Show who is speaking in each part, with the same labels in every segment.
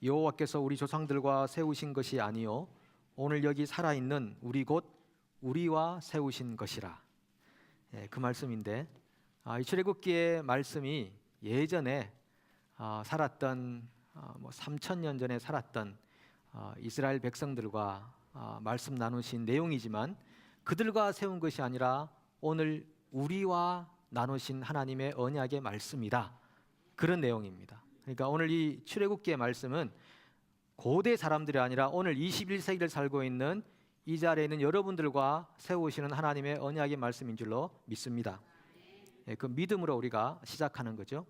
Speaker 1: 여호와께서 우리 조상들과 세우신 것이 아니요 오늘 여기 살아있는 우리 곧 우리와 세우신 것이라. 그 말씀인데, 이 출애굽기의 말씀이 예전에 살았던 3,000년 전에 살았던 이스라엘 백성들과 말씀 나누신 내용이지만, 그들과 세운 것이 아니라 오늘 우리와 나누신 하나님의 언약의 말씀이다, 그런 내용입니다. 그러니까 오늘 이 출애굽기의 말씀은 고대 사람들이 아니라 오늘 21세기를 살고 있는 이 자리에 있는 여러분들과 세우시는 하나님의 언약의 말씀인 줄로 믿습니다. 그 믿음으로 우리가 시작하는 거죠.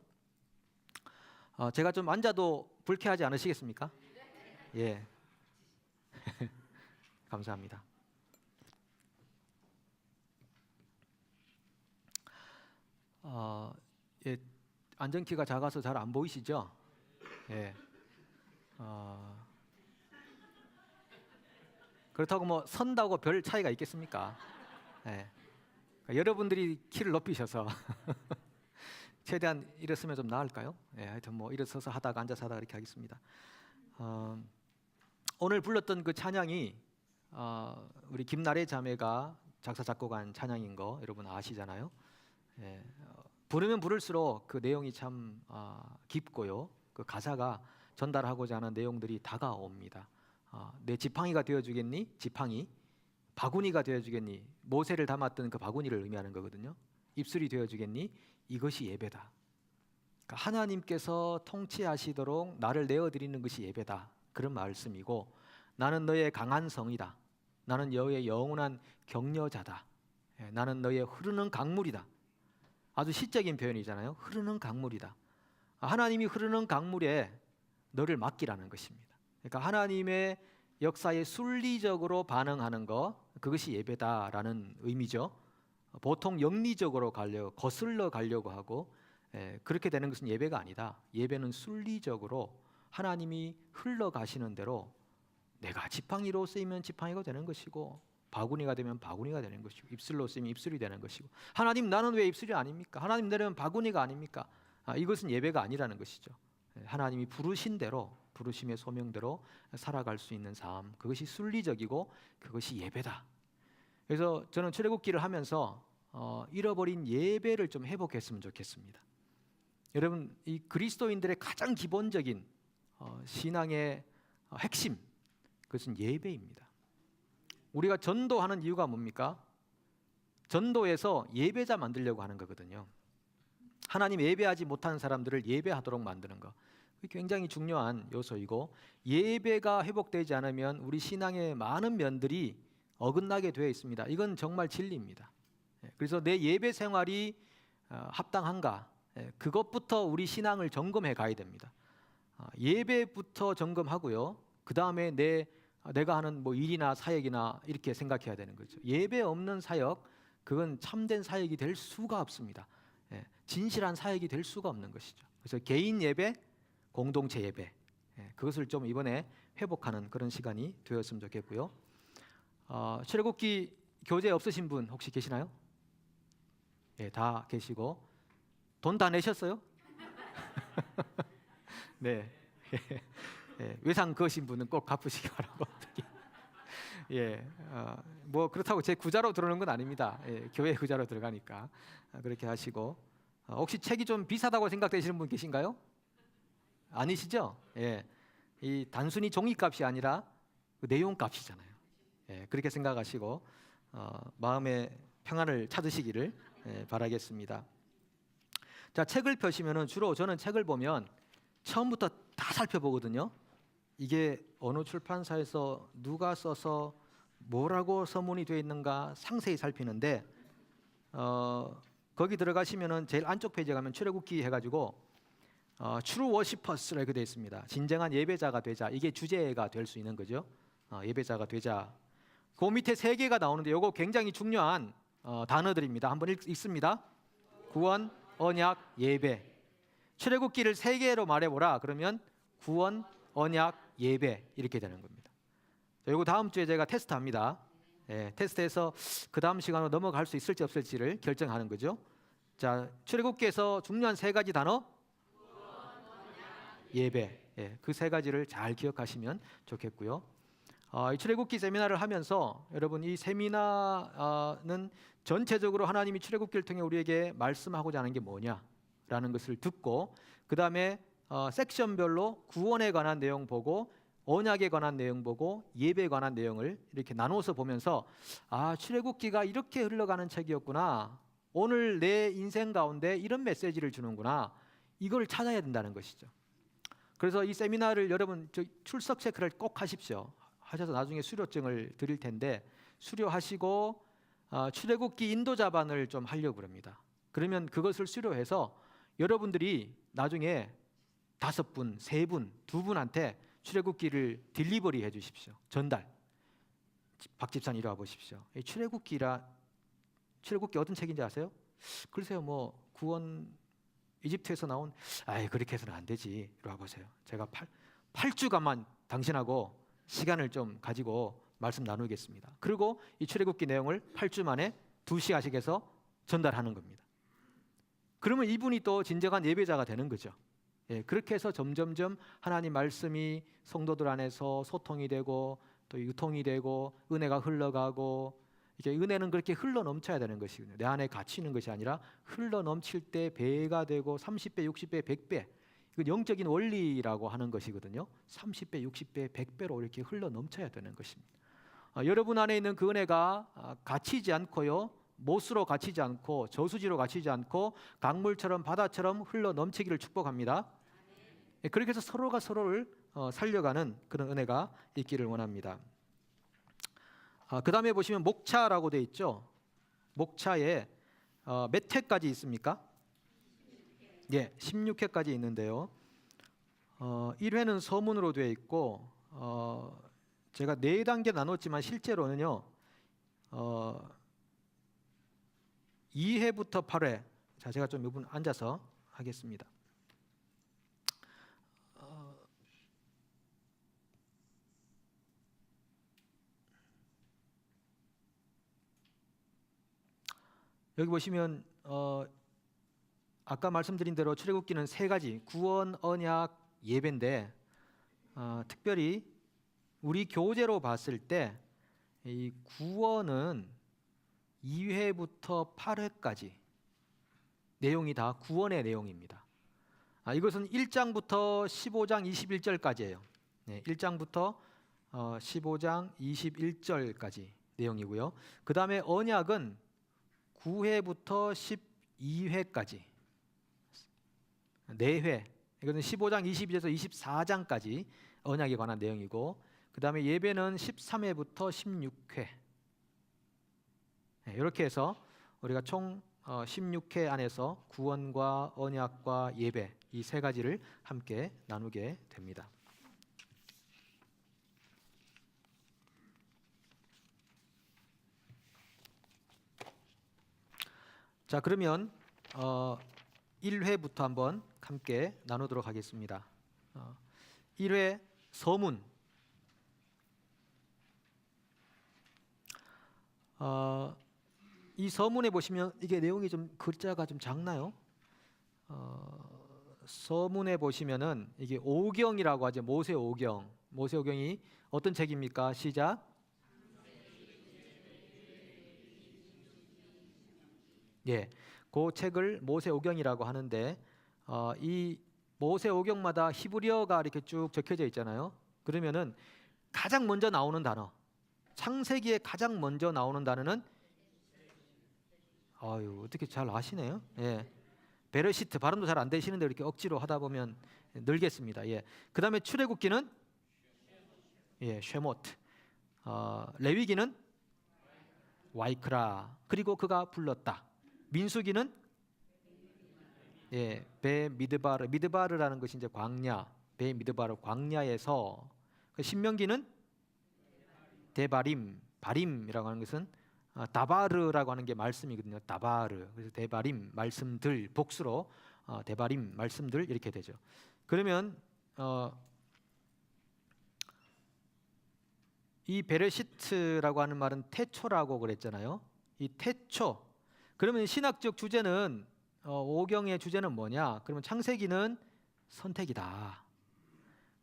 Speaker 1: 제가 좀 앉아도 불쾌하지 않으시겠습니까? 예. 감사합니다. 예, 안전키가 작아서 잘 안 보이시죠? 예. 그렇다고 뭐 선다고 별 차이가 있겠습니까? 예. 그러니까 여러분들이 키를 높이셔서 최대한 일어서면 좀 나을까요? 예, 하여튼 뭐 일어서서 하다가 앉아서 하다가 이렇게 하겠습니다. 오늘 불렀던 그 찬양이 우리 김나래 자매가 작사 작곡한 찬양인 거 여러분 아시잖아요. 예, 부르면 부를수록 그 내용이 참 깊고요. 그 가사가 전달하고자 하는 내용들이 다가옵니다. 내 지팡이가 되어주겠니? 지팡이. 바구니가 되어주겠니? 모세를 담았던 그 바구니를 의미하는 거거든요. 입술이 되어주겠니? 이것이 예배다. 그러니까 하나님께서 통치하시도록 나를 내어드리는 것이 예배다, 그런 말씀이고, 나는 너의 강한 성이다. 나는 너의 영원한 격려자다. 나는 너의 흐르는 강물이다. 아주 시적인 표현이잖아요. 흐르는 강물이다. 하나님이 흐르는 강물에 너를 맡기라는 것입니다. 그러니까 하나님의 역사에 순리적으로 반응하는 것, 그것이 예배다라는 의미죠. 보통 영리적으로 가려고, 거슬러 가려고 하고 그렇게 되는 것은 예배가 아니다. 예배는 순리적으로 하나님이 흘러가시는 대로 내가 지팡이로 쓰이면 지팡이가 되는 것이고, 바구니가 되면 바구니가 되는 것이고, 입술로 쓰이면 입술이 되는 것이고, 하나님 나는 왜 입술이 아닙니까? 하나님 내려면 바구니가 아닙니까? 이것은 예배가 아니라는 것이죠. 하나님이 부르신 대로, 부르심의 소명대로 살아갈 수 있는 삶, 그것이 순리적이고 그것이 예배다. 그래서 저는 출애굽기를 하면서 잃어버린 예배를 좀 회복했으면 좋겠습니다. 여러분, 이 그리스도인들의 가장 기본적인 신앙의 핵심, 그것은 예배입니다. 우리가 전도하는 이유가 뭡니까? 전도에서 예배자 만들려고 하는 거거든요. 하나님 예배하지 못하는 사람들을 예배하도록 만드는 거, 굉장히 중요한 요소이고, 예배가 회복되지 않으면 우리 신앙의 많은 면들이 어긋나게 되어 있습니다. 이건 정말 진리입니다. 그래서 내 예배 생활이 합당한가, 그것부터 우리 신앙을 점검해 가야 됩니다. 예배부터 점검하고요, 그 다음에 내가 하는 뭐 일이나 사역이나 이렇게 생각해야 되는 거죠. 예배 없는 사역, 그건 참된 사역이 될 수가 없습니다. 진실한 사역이 될 수가 없는 것이죠. 그래서 개인 예배, 공동체 예배, 그것을 좀 이번에 회복하는 그런 시간이 되었으면 좋겠고요. 출애굽기 교재 없으신 분 혹시 계시나요? 예, 다 계시고, 돈 다 내셨어요? 네. 외상 그으신 분은 꼭 갚으시기 바라고. 예, 뭐 그렇다고 제 구자로 들어오는 건 아닙니다. 교회 구자로 들어가니까 그렇게 하시고, 혹시 책이 좀 비싸다고 생각되시는 분 계신가요? 아니시죠? 예, 이 단순히 종이값이 아니라 그 내용값이잖아요. 예, 그렇게 생각하시고 마음의 평안을 찾으시기를 바라겠습니다. 자, 책을 펴시면은 주로 저는 책을 보면 처음부터 다 살펴보거든요. 이게 어느 출판사에서 누가 써서 뭐라고 서문이 되어 있는가 상세히 살피는데, 거기 들어가시면은 제일 안쪽 페이지에 가면 출애굽기 해가지고 True Worshippers라고 되어 있습니다. 진정한 예배자가 되자, 이게 주제가 될 수 있는 거죠. 예배자가 되자. 그 밑에 세 개가 나오는데 이거 굉장히 중요한 단어들입니다. 한번 읽습니다. 구원, 언약, 예배. 출애굽기를 세 개로 말해보라. 그러면 구원, 언약, 예배 이렇게 되는 겁니다. 이거 다음 주에 제가 테스트합니다. 테스트해서 그 다음 시간으로 넘어갈 수 있을지 없을지를 결정하는 거죠. 자, 출애굽기에서 중요한 세 가지 단어. 예배. 그 세 가지를 잘 기억하시면 좋겠고요. 이 출애굽기 세미나를 하면서 여러분 이 세미나는 전체적으로 하나님이 출애굽기를 통해 우리에게 말씀하고자 하는 게 뭐냐라는 것을 듣고 그 다음에 섹션별로 구원에 관한 내용 보고 언약에 관한 내용 보고 예배에 관한 내용을 이렇게 나눠서 보면서 출애굽기가 이렇게 흘러가는 책이었구나. 오늘 내 인생 가운데 이런 메시지를 주는구나. 이걸 찾아야 된다는 것이죠. 그래서 이 세미나를 여러분 출석 체크를 꼭 하십시오. 하셔서 나중에 수료증을 드릴 텐데 수료하시고 출애굽기 인도자반을 좀 하려고 합니다. 그러면 그것을 수료해서 여러분들이 나중에 5분, 3분, 2분한테 출애굽기를 딜리버리 해 주십시오. 전달. 박 집사님 이리 와 보십시오. 출애굽기 어떤 책인지 아세요? 글쎄요, 뭐 구원 이집트에서 나온 그렇게 해서는 안 되지. 이리 와 보세요. 제가 8주간만 당신하고 시간을 좀 가지고 말씀 나누겠습니다. 그리고 이 출애굽기 내용을 8주 만에 2시간씩해서 전달하는 겁니다. 그러면 이분이 또 진정한 예배자가 되는 거죠. 그렇게 해서 점점점 하나님 말씀이 성도들 안에서 소통이 되고 또 유통이 되고 은혜가 흘러가고 이게 은혜는 그렇게 흘러 넘쳐야 되는 것이거든요. 내 안에 갇히는 것이 아니라 흘러 넘칠 때 배가 되고 30배, 60배, 100배. 이건 영적인 원리라고 하는 것이거든요. 30배, 60배, 100배로 이렇게 흘러 넘쳐야 되는 것입니다. 여러분 안에 있는 그 은혜가 갇히지 않고요. 못으로 갇히지 않고 저수지로 갇히지 않고 강물처럼 바다처럼 흘러 넘치기를 축복합니다. 그렇게 해서 서로가 서로를 살려가는 그런 은혜가 있기를 원합니다. 그 다음에 보시면 목차라고 되어 있죠. 목차에 몇 회까지 있습니까? 16회까지 있는데요. 1회는 서문으로 되어 있고 제가 4단계 나눴지만 실제로는요 2회부터 8회. 자, 제가 좀 이분 앉아서 하겠습니다. 여기 보시면 아까 말씀드린 대로 출애굽기는 3가지 구원, 언약, 예배인데 특별히 우리 교재로 봤을 때 이 구원은 2회부터 8회까지 내용이 다 구원의 내용입니다. 이것은 1장부터 15장 21절까지예요. 1장부터 15장 21절까지 내용이고요. 그 다음에 언약은 9회부터 12회까지 4회. 이것은 15장 22절에서 24장까지 언약에 관한 내용이고 그 다음에 예배는 13회부터 16회. 이렇게 해서 우리가 총 16회 안에서 구원과 언약과 예배 이 3가지를 함께 나누게 됩니다. 자, 그러면 1회부터 한번 함께 나누도록 하겠습니다. 1회 서문. 이 서문에 보시면 이게 내용이 좀 글자가 좀 작나요? 서문에 보시면은 이게 오경이라고 하죠. 모세오경. 모세오경이 어떤 책입니까? 시작. 그 책을 모세오경이라고 하는데 이 모세오경마다 히브리어가 이렇게 쭉 적혀져 있잖아요. 그러면은 가장 먼저 나오는 단어, 창세기에 가장 먼저 나오는 단어는 어떻게 잘 아시네요. 베르시트 발음도 잘 안 되시는데 이렇게 억지로 하다 보면 늘겠습니다. 그 다음에 출애굽기는 쉐모트, 레위기는 와이크라. 그리고 그가 불렀다. 민수기는 베 미드바르. 미드바르라는 것이 이제 광야. 베 미드바르 광야에서. 신명기는 데바림. 바림이라고 하는 것은 다바르라고 하는 게 말씀이거든요. 다바르. 그래서 데바림 말씀들 복수로 데바림 말씀들 이렇게 되죠. 그러면 이 베레시트라고 하는 말은 태초라고 그랬잖아요. 이 태초. 그러면 신학적 주제는 오경의 주제는 뭐냐? 그러면 창세기는 선택이다.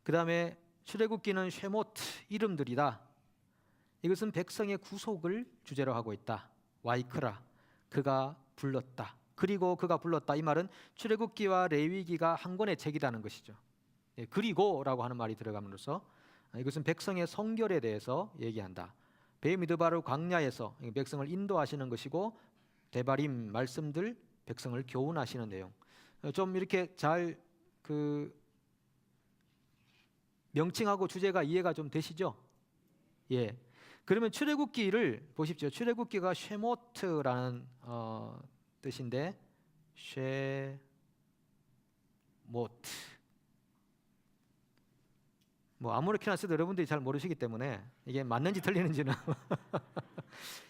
Speaker 1: 그 다음에 출애굽기는 쉐모트, 이름들이다. 이것은 백성의 구속을 주제로 하고 있다. 와이크라, 그가 불렀다. 그리고 그가 불렀다. 이 말은 출애굽기와 레위기가 한 권의 책이라는 것이죠. 그리고라고 하는 말이 들어감으로써 이것은 백성의 성결에 대해서 얘기한다. 베미드바르 광야에서 백성을 인도하시는 것이고, 데바림 말씀들, 백성을 교훈하시는 내용. 좀 이렇게 잘 명칭하고 주제가 이해가 좀 되시죠? 예. 그러면 출애굽기를 보십시오. 출애굽기가 쉐모트라는 뜻인데, 쉐모트. 뭐 아무렇게나 써도 여러분들이 잘 모르시기 때문에 이게 맞는지 틀리는지는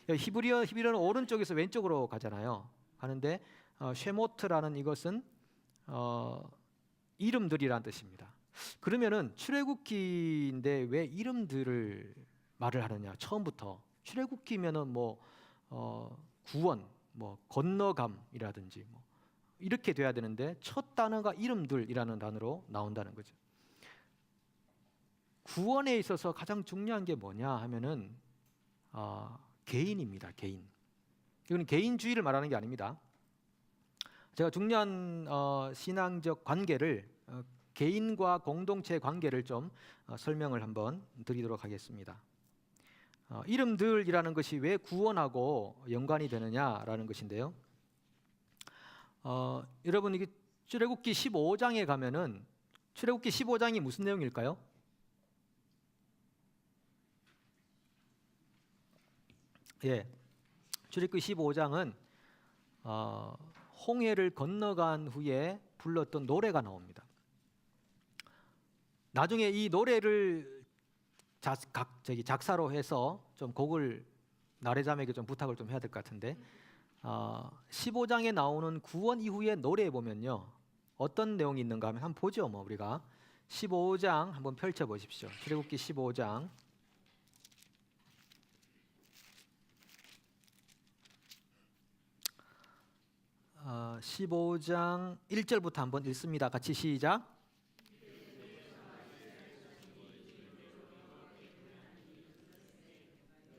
Speaker 1: 히브리어는 오른쪽에서 왼쪽으로 가잖아요. 가는데 쉐모트라는 이것은 이름들이란 뜻입니다. 그러면은 출애굽기인데 왜 이름들을 말을 하느냐? 처음부터 출애굽기면은 구원, 건너감이라든지 이렇게 돼야 되는데 첫 단어가 이름들이라는 단어로 나온다는 거죠. 구원에 있어서 가장 중요한 게 뭐냐 하면은 개인입니다. 개인. 이건 개인주의를 말하는 게 아닙니다. 제가 중요한 신앙적 관계를 개인과 공동체 관계를 좀 설명을 한번 드리도록 하겠습니다. 이름들이라는 것이 왜 구원하고 연관이 되느냐라는 것인데요. 여러분, 이게 출애굽기 15장에 가면은 출애굽기 15장이 무슨 내용일까요? 예, 출애굽기 15장은 홍해를 건너간 후에 불렀던 노래가 나옵니다. 나중에 이 노래를 작사로 해서 좀 곡을 나래자매에게 좀 부탁을 좀 해야 될 것 같은데, 15장에 나오는 구원 이후의 노래에 보면요, 어떤 내용이 있는가 하면 한번 보죠. 우리가 15장 한번 펼쳐 보십시오. 출애굽기 15장 15장 1절부터 한번 읽습니다. 같이 시작.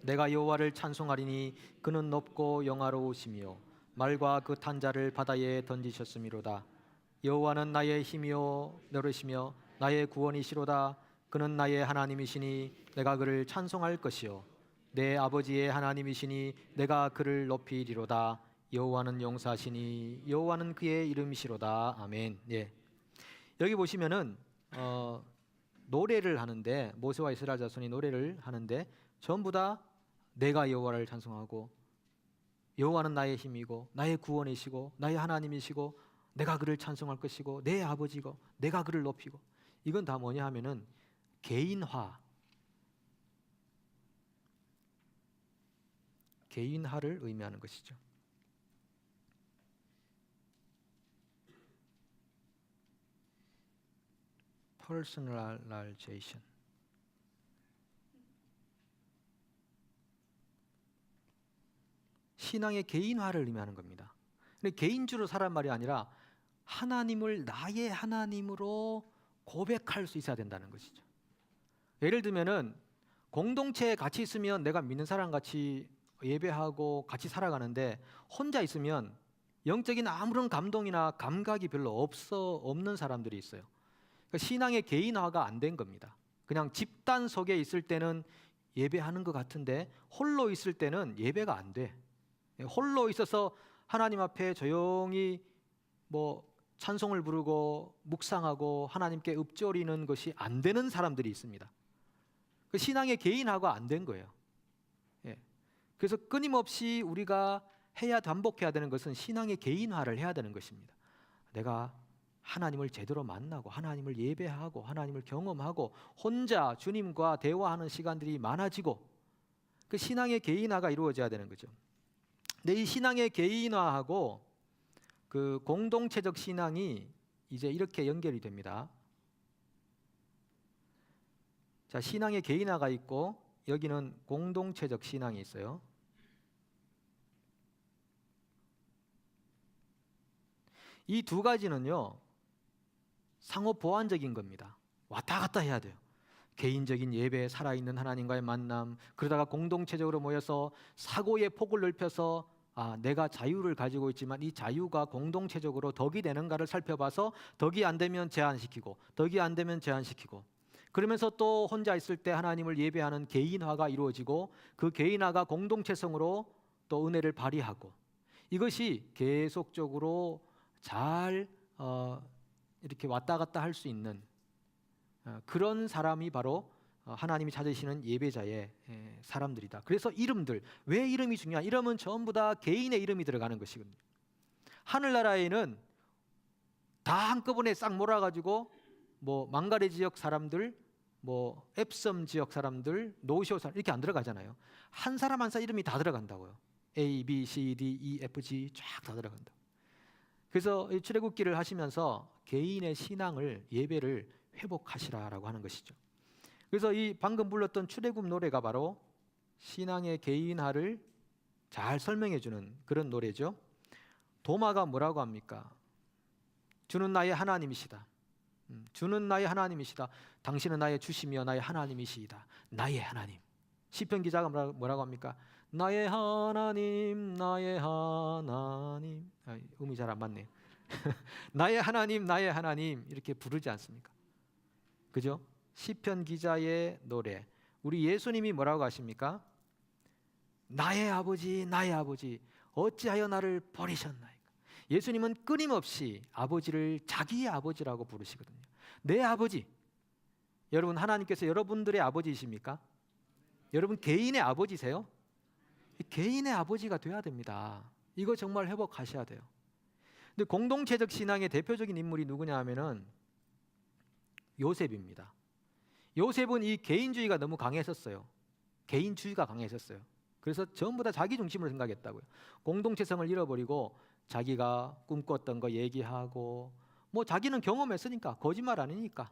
Speaker 1: 내가 여호와를 찬송하리니 그는 높고 영화로우시며 말과 그 탄자를 바다에 던지셨음이로다. 여호와는 나의 힘이요 너르시며 나의 구원이시로다. 그는 나의 하나님이시니 내가 그를 찬송할 것이요 내 아버지의 하나님이시니 내가 그를 높이리로다. 여호와는 용사시니 여호와는 그의 이름이시로다. 아멘. 예. 여기 보시면은 노래를 하는데, 모세와 이스라엘 자손이 노래를 하는데 전부 다 내가 여호와를 찬송하고, 여호와는 나의 힘이고 나의 구원이시고 나의 하나님이시고 내가 그를 찬송할 것이고 내 아버지고 내가 그를 높이고, 이건 다 뭐냐 하면은 개인화를 의미하는 것이죠. personalization. 신앙의 개인화를 의미하는 겁니다. 근데 개인주로 살란 말이 아니라 하나님을 나의 하나님으로 고백할 수 있어야 된다는 것이죠. 예를 들면은 공동체에 같이 있으면 내가 믿는 사람 같이 예배하고 같이 살아가는데, 혼자 있으면 영적인 아무런 감동이나 감각이 별로 없는 사람들이 있어요. 그러니까 신앙의 개인화가 안 된 겁니다. 그냥 집단 속에 있을 때는 예배하는 것 같은데 홀로 있을 때는 예배가 안 돼. 홀로 있어서 하나님 앞에 조용히 찬송을 부르고 묵상하고 하나님께 읊조리는 것이 안 되는 사람들이 있습니다. 그 신앙의 개인화가 안 된 거예요. 예. 그래서 끊임없이 우리가 반복해야 되는 것은 신앙의 개인화를 해야 되는 것입니다. 내가 하나님을 제대로 만나고 하나님을 예배하고 하나님을 경험하고 혼자 주님과 대화하는 시간들이 많아지고, 그 신앙의 개인화가 이루어져야 되는 거죠. 근데 이 신앙의 개인화하고 그 공동체적 신앙이 이제 이렇게 연결이 됩니다. 자, 신앙의 개인화가 있고 여기는 공동체적 신앙이 있어요. 이 두 가지는요, 상호 보완적인 겁니다. 왔다 갔다 해야 돼요. 개인적인 예배, 살아있는 하나님과의 만남, 그러다가 공동체적으로 모여서 사고의 폭을 넓혀서 내가 자유를 가지고 있지만 이 자유가 공동체적으로 덕이 되는가를 살펴봐서 덕이 안 되면 제한시키고, 덕이 안 되면 제한시키고, 그러면서 또 혼자 있을 때 하나님을 예배하는 개인화가 이루어지고 그 개인화가 공동체성으로 또 은혜를 발휘하고, 이것이 계속적으로 잘 이렇게 왔다 갔다 할 수 있는 그런 사람이 바로 하나님이 찾으시는 예배자의 사람들이다. 그래서 이름들, 왜 이름이 중요한? 이름은 전부 다 개인의 이름이 들어가는 것이거든요. 하늘나라에는 다 한꺼번에 싹 몰아가지고 뭐 망가레 지역 사람들, 뭐 앱섬 지역 사람들, 노쇼 사람 이렇게 안 들어가잖아요. 한 사람 한 사람 이름이 다 들어간다고요. A, B, C, D, E, F, G 쫙 다 들어간다. 그래서 이 출애굽기를 하시면서 개인의 신앙을, 예배를 회복하시라라고 하는 것이죠. 그래서 이 방금 불렀던 출애굽 노래가 바로 신앙의 개인화를 잘 설명해 주는 그런 노래죠. 도마가 뭐라고 합니까? 주는 나의 하나님이시다. 주는 나의 하나님이시다. 당신은 나의 주시며 나의 하나님이시이다. 나의 하나님. 시편 기자가 뭐라고 합니까? 나의 하나님, 나의 하나님. 음이 잘 안 맞네요. 나의 하나님, 나의 하나님 이렇게 부르지 않습니까? 그죠? 시편 기자의 노래. 우리 예수님이 뭐라고 하십니까? 나의 아버지, 나의 아버지, 어찌하여 나를 버리셨나이까? 예수님은 끊임없이 아버지를 자기의 아버지라고 부르시거든요. 내 아버지. 여러분, 하나님께서 여러분들의 아버지이십니까? 여러분 개인의 아버지세요? 개인의 아버지가 돼야 됩니다. 이거 정말 회복하셔야 돼요. 근데 공동체적 신앙의 대표적인 인물이 누구냐 하면은 요셉입니다. 요셉은 이 개인주의가 너무 강했었어요. 개인주의가 강했었어요. 그래서 전부 다 자기 중심으로 생각했다고요. 공동체성을 잃어버리고 자기가 꿈꿨던 거 얘기하고, 뭐 자기는 경험했으니까, 거짓말 아니니까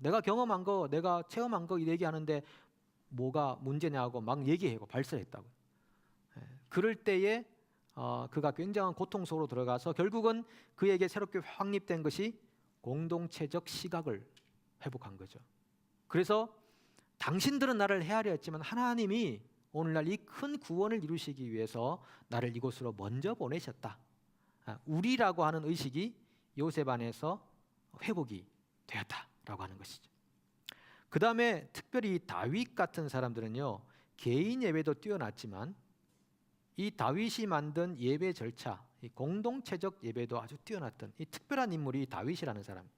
Speaker 1: 내가 경험한 거, 내가 체험한 거 얘기하는데 뭐가 문제냐고 막 얘기하고 발설했다고요. 그럴 때에 그가 굉장한 고통 속으로 들어가서 결국은 그에게 새롭게 확립된 것이 공동체적 시각을 회복한 거죠. 그래서 당신들은 나를 헤아려 했지만 하나님이 오늘날 이 큰 구원을 이루시기 위해서 나를 이곳으로 먼저 보내셨다. 우리라고 하는 의식이 요셉 안에서 회복이 되었다라고 하는 것이죠. 그 다음에 특별히 다윗 같은 사람들은요, 개인 예배도 뛰어났지만 이 다윗이 만든 예배 절차, 이 공동체적 예배도 아주 뛰어났던 이 특별한 인물이 다윗이라는 사람.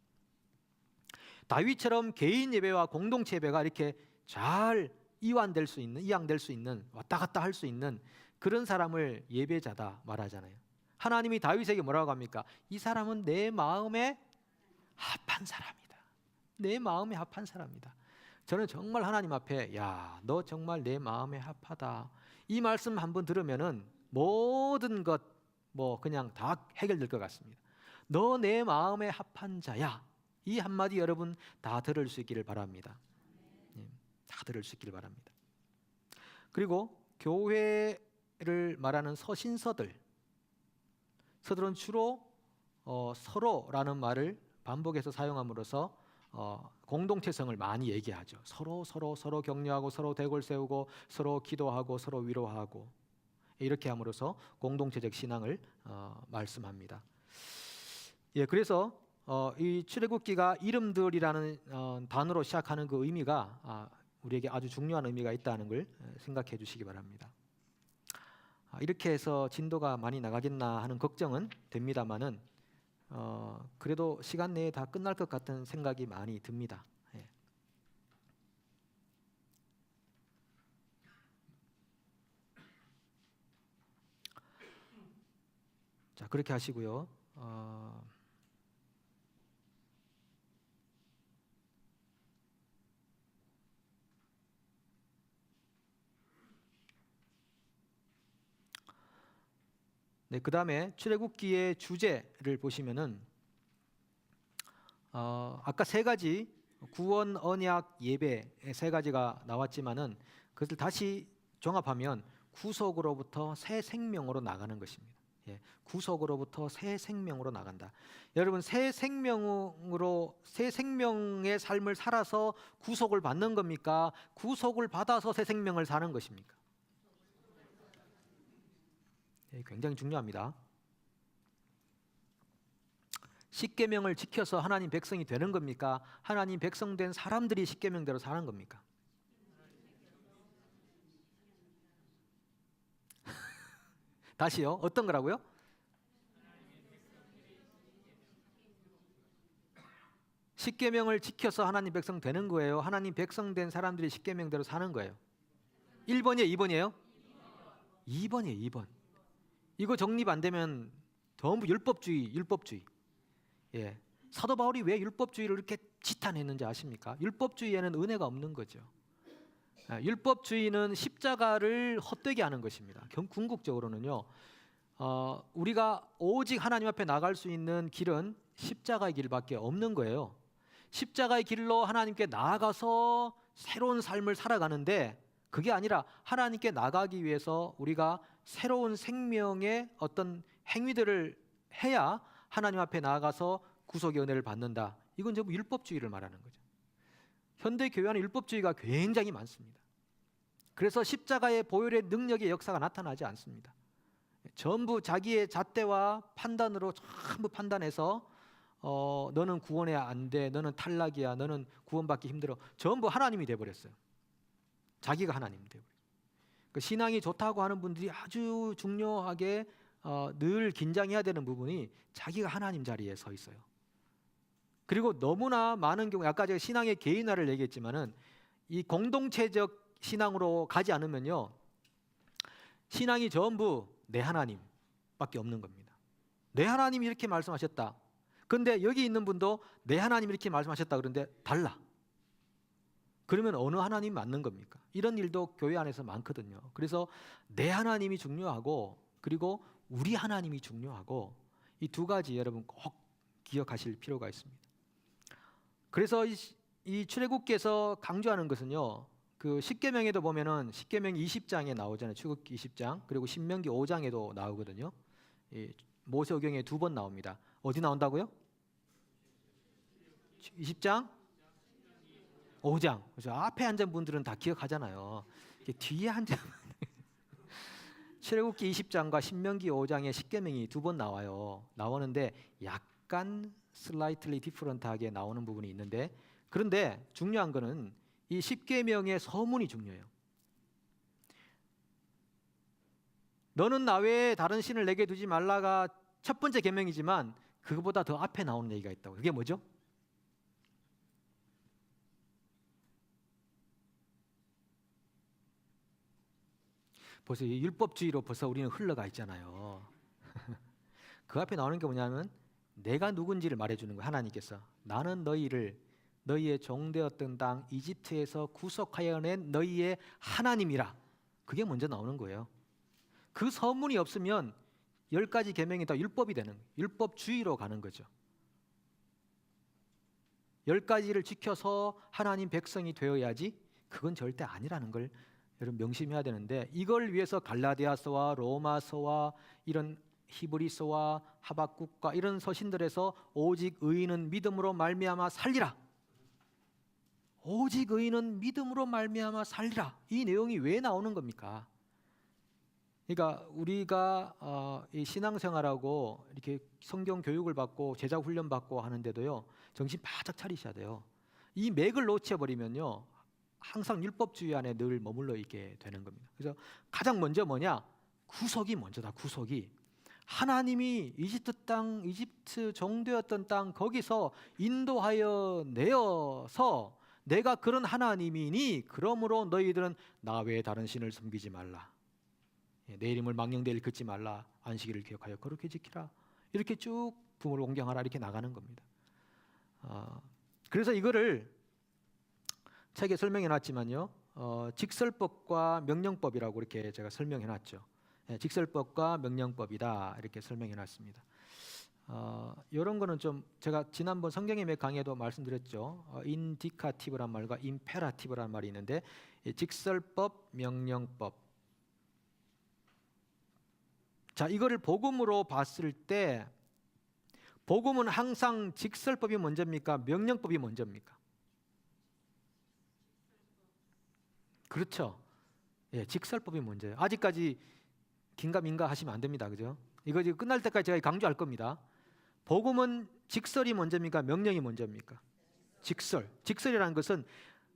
Speaker 1: 다윗처럼 개인 예배와 공동체 예배가 이렇게 잘 이완될 수 있는, 이양될 수 있는, 왔다 갔다 할 수 있는 그런 사람을 예배자다 말하잖아요. 하나님이 다윗에게 뭐라고 합니까? 이 사람은 내 마음에 합한 사람이다. 내 마음에 합한 사람이다. 저는 정말 하나님 앞에 너 정말 내 마음에 합하다. 이 말씀 한번 들으면은 모든 것 뭐 그냥 다 해결될 것 같습니다. 너 내 마음에 합한 자야. 이 한마디 여러분 다 들을 수 있기를 바랍니다. 다 들을 수 있기를 바랍니다. 그리고 교회를 말하는 서신서들은 주로 서로라는 말을 반복해서 사용함으로써 공동체성을 많이 얘기하죠. 서로 격려하고 서로 대골 세우고 서로 기도하고 서로 위로하고 이렇게 함으로써 공동체적 신앙을 말씀합니다. 그래서 이 출애굽기가 이름들이라는 단어로 시작하는 그 의미가 우리에게 아주 중요한 의미가 있다는 걸 생각해 주시기 바랍니다. 이렇게 해서 진도가 많이 나가겠나 하는 걱정은 됩니다만은 그래도 시간 내에 다 끝날 것 같은 생각이 많이 듭니다. 자, 그렇게 하시고요. 그 다음에 출애굽기의 주제를 보시면은 아까 세 가지 구원, 언약, 예배 세 가지가 나왔지만은 그것을 다시 종합하면 구속으로부터 새 생명으로 나가는 것입니다. 구속으로부터 새 생명으로 나간다. 여러분, 새 생명의 삶을 살아서 구속을 받는 겁니까? 구속을 받아서 새 생명을 사는 것입니까? 굉장히 중요합니다. 십계명을 지켜서 하나님 백성이 되는 겁니까? 하나님 백성 된 사람들이 십계명대로 사는 겁니까? 다시요. 어떤 거라고요? 십계명을 지켜서 하나님 백성 되는 거예요. 하나님 백성 된 사람들이 십계명대로 사는 거예요. 1번이에요, 2번이에요? 2번이에요, 2번. 이거 정립 안 되면 전부 율법주의. 예. 사도 바울이 왜 율법주의를 이렇게 지탄했는지 아십니까? 율법주의에는 은혜가 없는 거죠. 율법주의는 십자가를 헛되게 하는 것입니다. 궁극적으로는요, 우리가 오직 하나님 앞에 나갈 수 있는 길은 십자가의 길밖에 없는 거예요. 십자가의 길로 하나님께 나아가서 새로운 삶을 살아가는데, 그게 아니라 하나님께 나가기 위해서 우리가 새로운 생명의 어떤 행위들을 해야 하나님 앞에 나아가서 구속의 은혜를 받는다. 이건 전부 율법주의를 말하는 거죠. 현대 교회 안에 율법주의가 굉장히 많습니다. 그래서 십자가의 보혈의 능력의 역사가 나타나지 않습니다. 전부 자기의 잣대와 판단으로 전부 판단해서 너는 구원해 안 돼, 너는 탈락이야, 너는 구원받기 힘들어. 전부 하나님이 돼버렸어요. 자기가 하나님이 돼버렸어요. 그 신앙이 좋다고 하는 분들이 아주 중요하게 늘 긴장해야 되는 부분이 자기가 하나님 자리에 서 있어요. 그리고 너무나 많은 경우, 아까 제가 신앙의 개인화를 얘기했지만은 이 공동체적 신앙으로 가지 않으면요, 신앙이 전부 내 하나님밖에 없는 겁니다. 내 하나님이 이렇게 말씀하셨다. 근데 여기 있는 분도 내 하나님이 이렇게 말씀하셨다 그런데 달라. 그러면 어느 하나님이 맞는 겁니까? 이런 일도 교회 안에서 많거든요. 그래서 내 하나님이 중요하고, 그리고 우리 하나님이 중요하고, 이 두 가지 여러분 꼭 기억하실 필요가 있습니다. 그래서 이 출애굽기에서 강조하는 것은요, 그 십계명에도 보면은 십계명 20장에 나오잖아요. 출애굽기 20장, 그리고 신명기 5장에도 나오거든요. 모세오경에 2번 나옵니다. 어디 나온다고요? 20장, 5장. 그래서 앞에 앉은 분들은 다 기억하잖아요. 뒤에 앉은 출애굽기 20장과 신명기 5장에 십계명이 2번 나오는데 약간 slightly different하게 나오는 부분이 있는데, 그런데 중요한 거는 이 십계명의 서문이 중요해요. 너는 나 외에 다른 신을 내게 두지 말라가 첫 번째 계명이지만 그거보다 더 앞에 나오는 얘기가 있다고. 그게 뭐죠? 벌써 이 율법주의로 벌써 우리는 흘러가 있잖아요. 그 앞에 나오는 게 뭐냐면 내가 누군지를 말해주는 거예요. 하나님께서 나는 너희의 종되었던 땅 이집트에서 구속하여 낸 너희의 하나님이라. 그게 먼저 나오는 거예요. 그 서문이 없으면 10가지 계명이 다 율법이 되는 거예요. 율법주의로 가는 거죠. 10가지를 지켜서 하나님 백성이 되어야지, 그건 절대 아니라는 걸 여러분 명심해야 되는데, 이걸 위해서 갈라디아서와 로마서와 이런 히브리서와 하박국과 이런 서신들에서 오직 의인은 믿음으로 말미암아 살리라. 오직 의인은 믿음으로 말미암아 살리라. 이 내용이 왜 나오는 겁니까? 그러니까 우리가 이 신앙생활하고 이렇게 성경 교육을 받고 제자 훈련 받고 하는데도요, 정신 바짝 차리셔야 돼요. 이 맥을 놓쳐버리면요, 항상 율법주의 안에 늘 머물러 있게 되는 겁니다. 그래서 가장 먼저 뭐냐? 구속이 먼저다. 구속이 하나님이 이집트 종되었던 땅 거기서 인도하여 내어서 내가 그런 하나님이니 그러므로 너희들은 나 외에 다른 신을 섬기지 말라. 내 이름을 망령되이 긋지 말라. 안식일을 기억하여 거룩히 지키라. 이렇게 쭉 부모를 공경하라 이렇게 나가는 겁니다. 그래서 이거를 책에 설명해놨지만요, 직설법과 명령법이라고 이렇게 제가 설명해놨죠. 직설법과 명령법이다 이렇게 설명해놨습니다. 이런 거는 좀 제가 지난번 성경의 몇 강의에도 말씀드렸죠. 인디카티브란 말과 임페라티브란 말이 있는데, 직설법, 명령법. 자, 이거를 복음으로 봤을 때 복음은 항상 직설법이 먼저입니까? 명령법이 먼저입니까? 그렇죠. 예, 직설법이 먼저예요. 아직까지 긴가민가 하시면 안 됩니다. 그죠? 이거 지금 끝날 때까지 제가 강조할 겁니다. 복음은 직설이 먼저입니까? 명령이 먼저입니까? 직설. 직설이라는 것은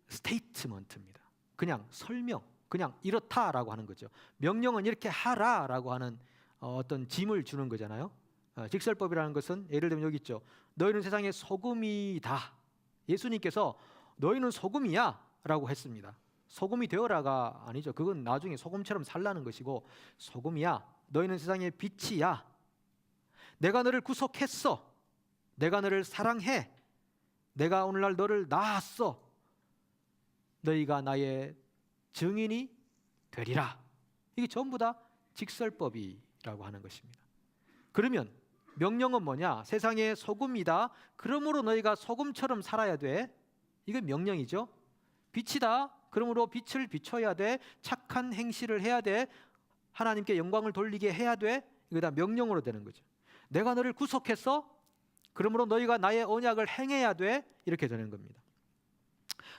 Speaker 1: 스테이트먼트입니다. 그냥 설명, 그냥 이렇다라고 하는 거죠. 명령은 이렇게 하라라고 하는 어떤 짐을 주는 거잖아요. 직설법이라는 것은 예를 들면 여기 있죠. 너희는 세상의 소금이다. 예수님께서 너희는 소금이야라고 했습니다. 소금이 되어라가 아니죠. 그건 나중에 소금처럼 살라는 것이고, 소금이야. 너희는 세상의 빛이야. 내가 너를 구속했어. 내가 너를 사랑해. 내가 오늘날 너를 낳았어. 너희가 나의 증인이 되리라. 이게 전부 다 직설법이라고 하는 것입니다. 그러면 명령은 뭐냐? 세상의 소금이다. 그러므로 너희가 소금처럼 살아야 돼. 이게 명령이죠. 빛이다. 그러므로 빛을 비춰야 돼. 착한 행실을 해야 돼. 하나님께 영광을 돌리게 해야 돼. 이게 다 명령으로 되는 거죠. 내가 너를 구속했어. 그러므로 너희가 나의 언약을 행해야 돼. 이렇게 되는 겁니다.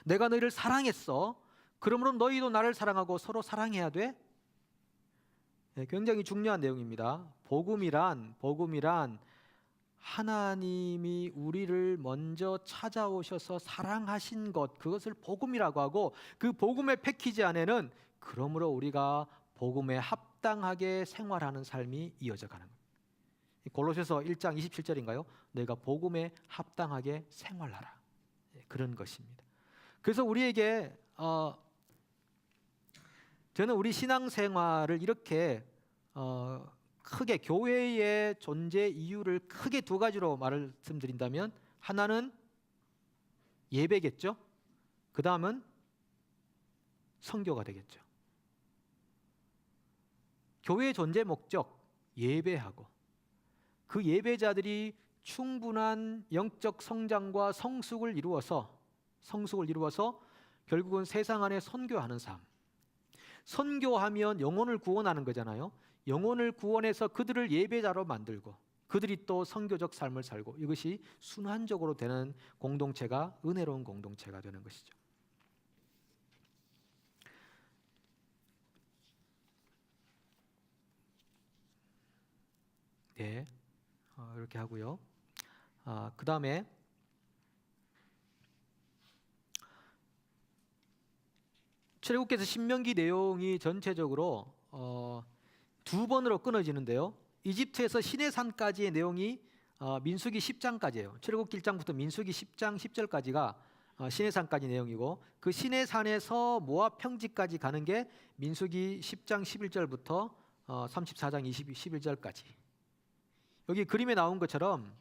Speaker 1: 내가 너희를 사랑했어. 그러므로 너희도 나를 사랑하고 서로 사랑해야 돼. 네, 굉장히 중요한 내용입니다. 복음이란 하나님이 우리를 먼저 찾아오셔서 사랑하신 것, 그것을 복음이라고 하고, 그 복음의 패키지 안에는 그러므로 우리가 복음에 합당하게 생활하는 삶이 이어져 가는 겁니다. 골로새서 1장 27절인가요? 너희가 복음에 합당하게 생활하라. 그런 것입니다. 그래서 우리에게 저는 우리 신앙생활을 이렇게 크게 교회의 존재 이유를 크게 두 가지로 말씀드린다면, 하나는 예배겠죠. 그 다음은 선교가 되겠죠. 교회의 존재 목적, 예배하고 그 예배자들이 충분한 영적 성장과 성숙을 이루어서 결국은 세상 안에 선교하는 삶. 선교하면 영혼을 구원하는 거잖아요. 영혼을 구원해서 그들을 예배자로 만들고 그들이 또 선교적 삶을 살고, 이것이 순환적으로 되는 공동체가 은혜로운 공동체가 되는 것이죠. 네, 이렇게 하고요. 그 다음에 출애굽기에서 신명기 내용이 전체적으로 두 번으로 끊어지는데요. 이집트에서 시내산까지의 내용이 민수기 10장까지예요. 출애굽기 1장부터 민수기 10장 10절까지가 시내산까지 내용이고, 그 시내산에서 모압 평지까지 가는 게 민수기 10장 11절부터 34장 11절까지. 여기 그림에 나온 것처럼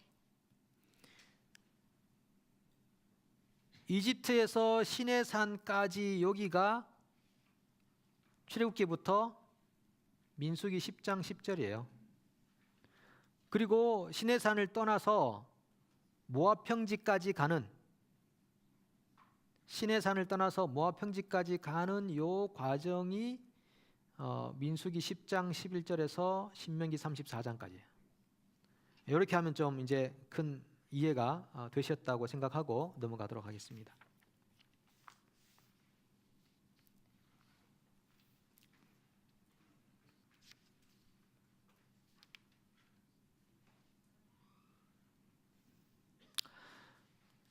Speaker 1: 이집트에서 시내산까지 여기가 출애굽기부터 민수기 10장 10절이에요. 그리고 시내산을 떠나서 모압 평지까지 가는 요 과정이 민수기 10장 11절에서 신명기 34장까지예요. 이렇게 하면 좀 이제 큰 이해가 되셨다고 생각하고 넘어가도록 하겠습니다.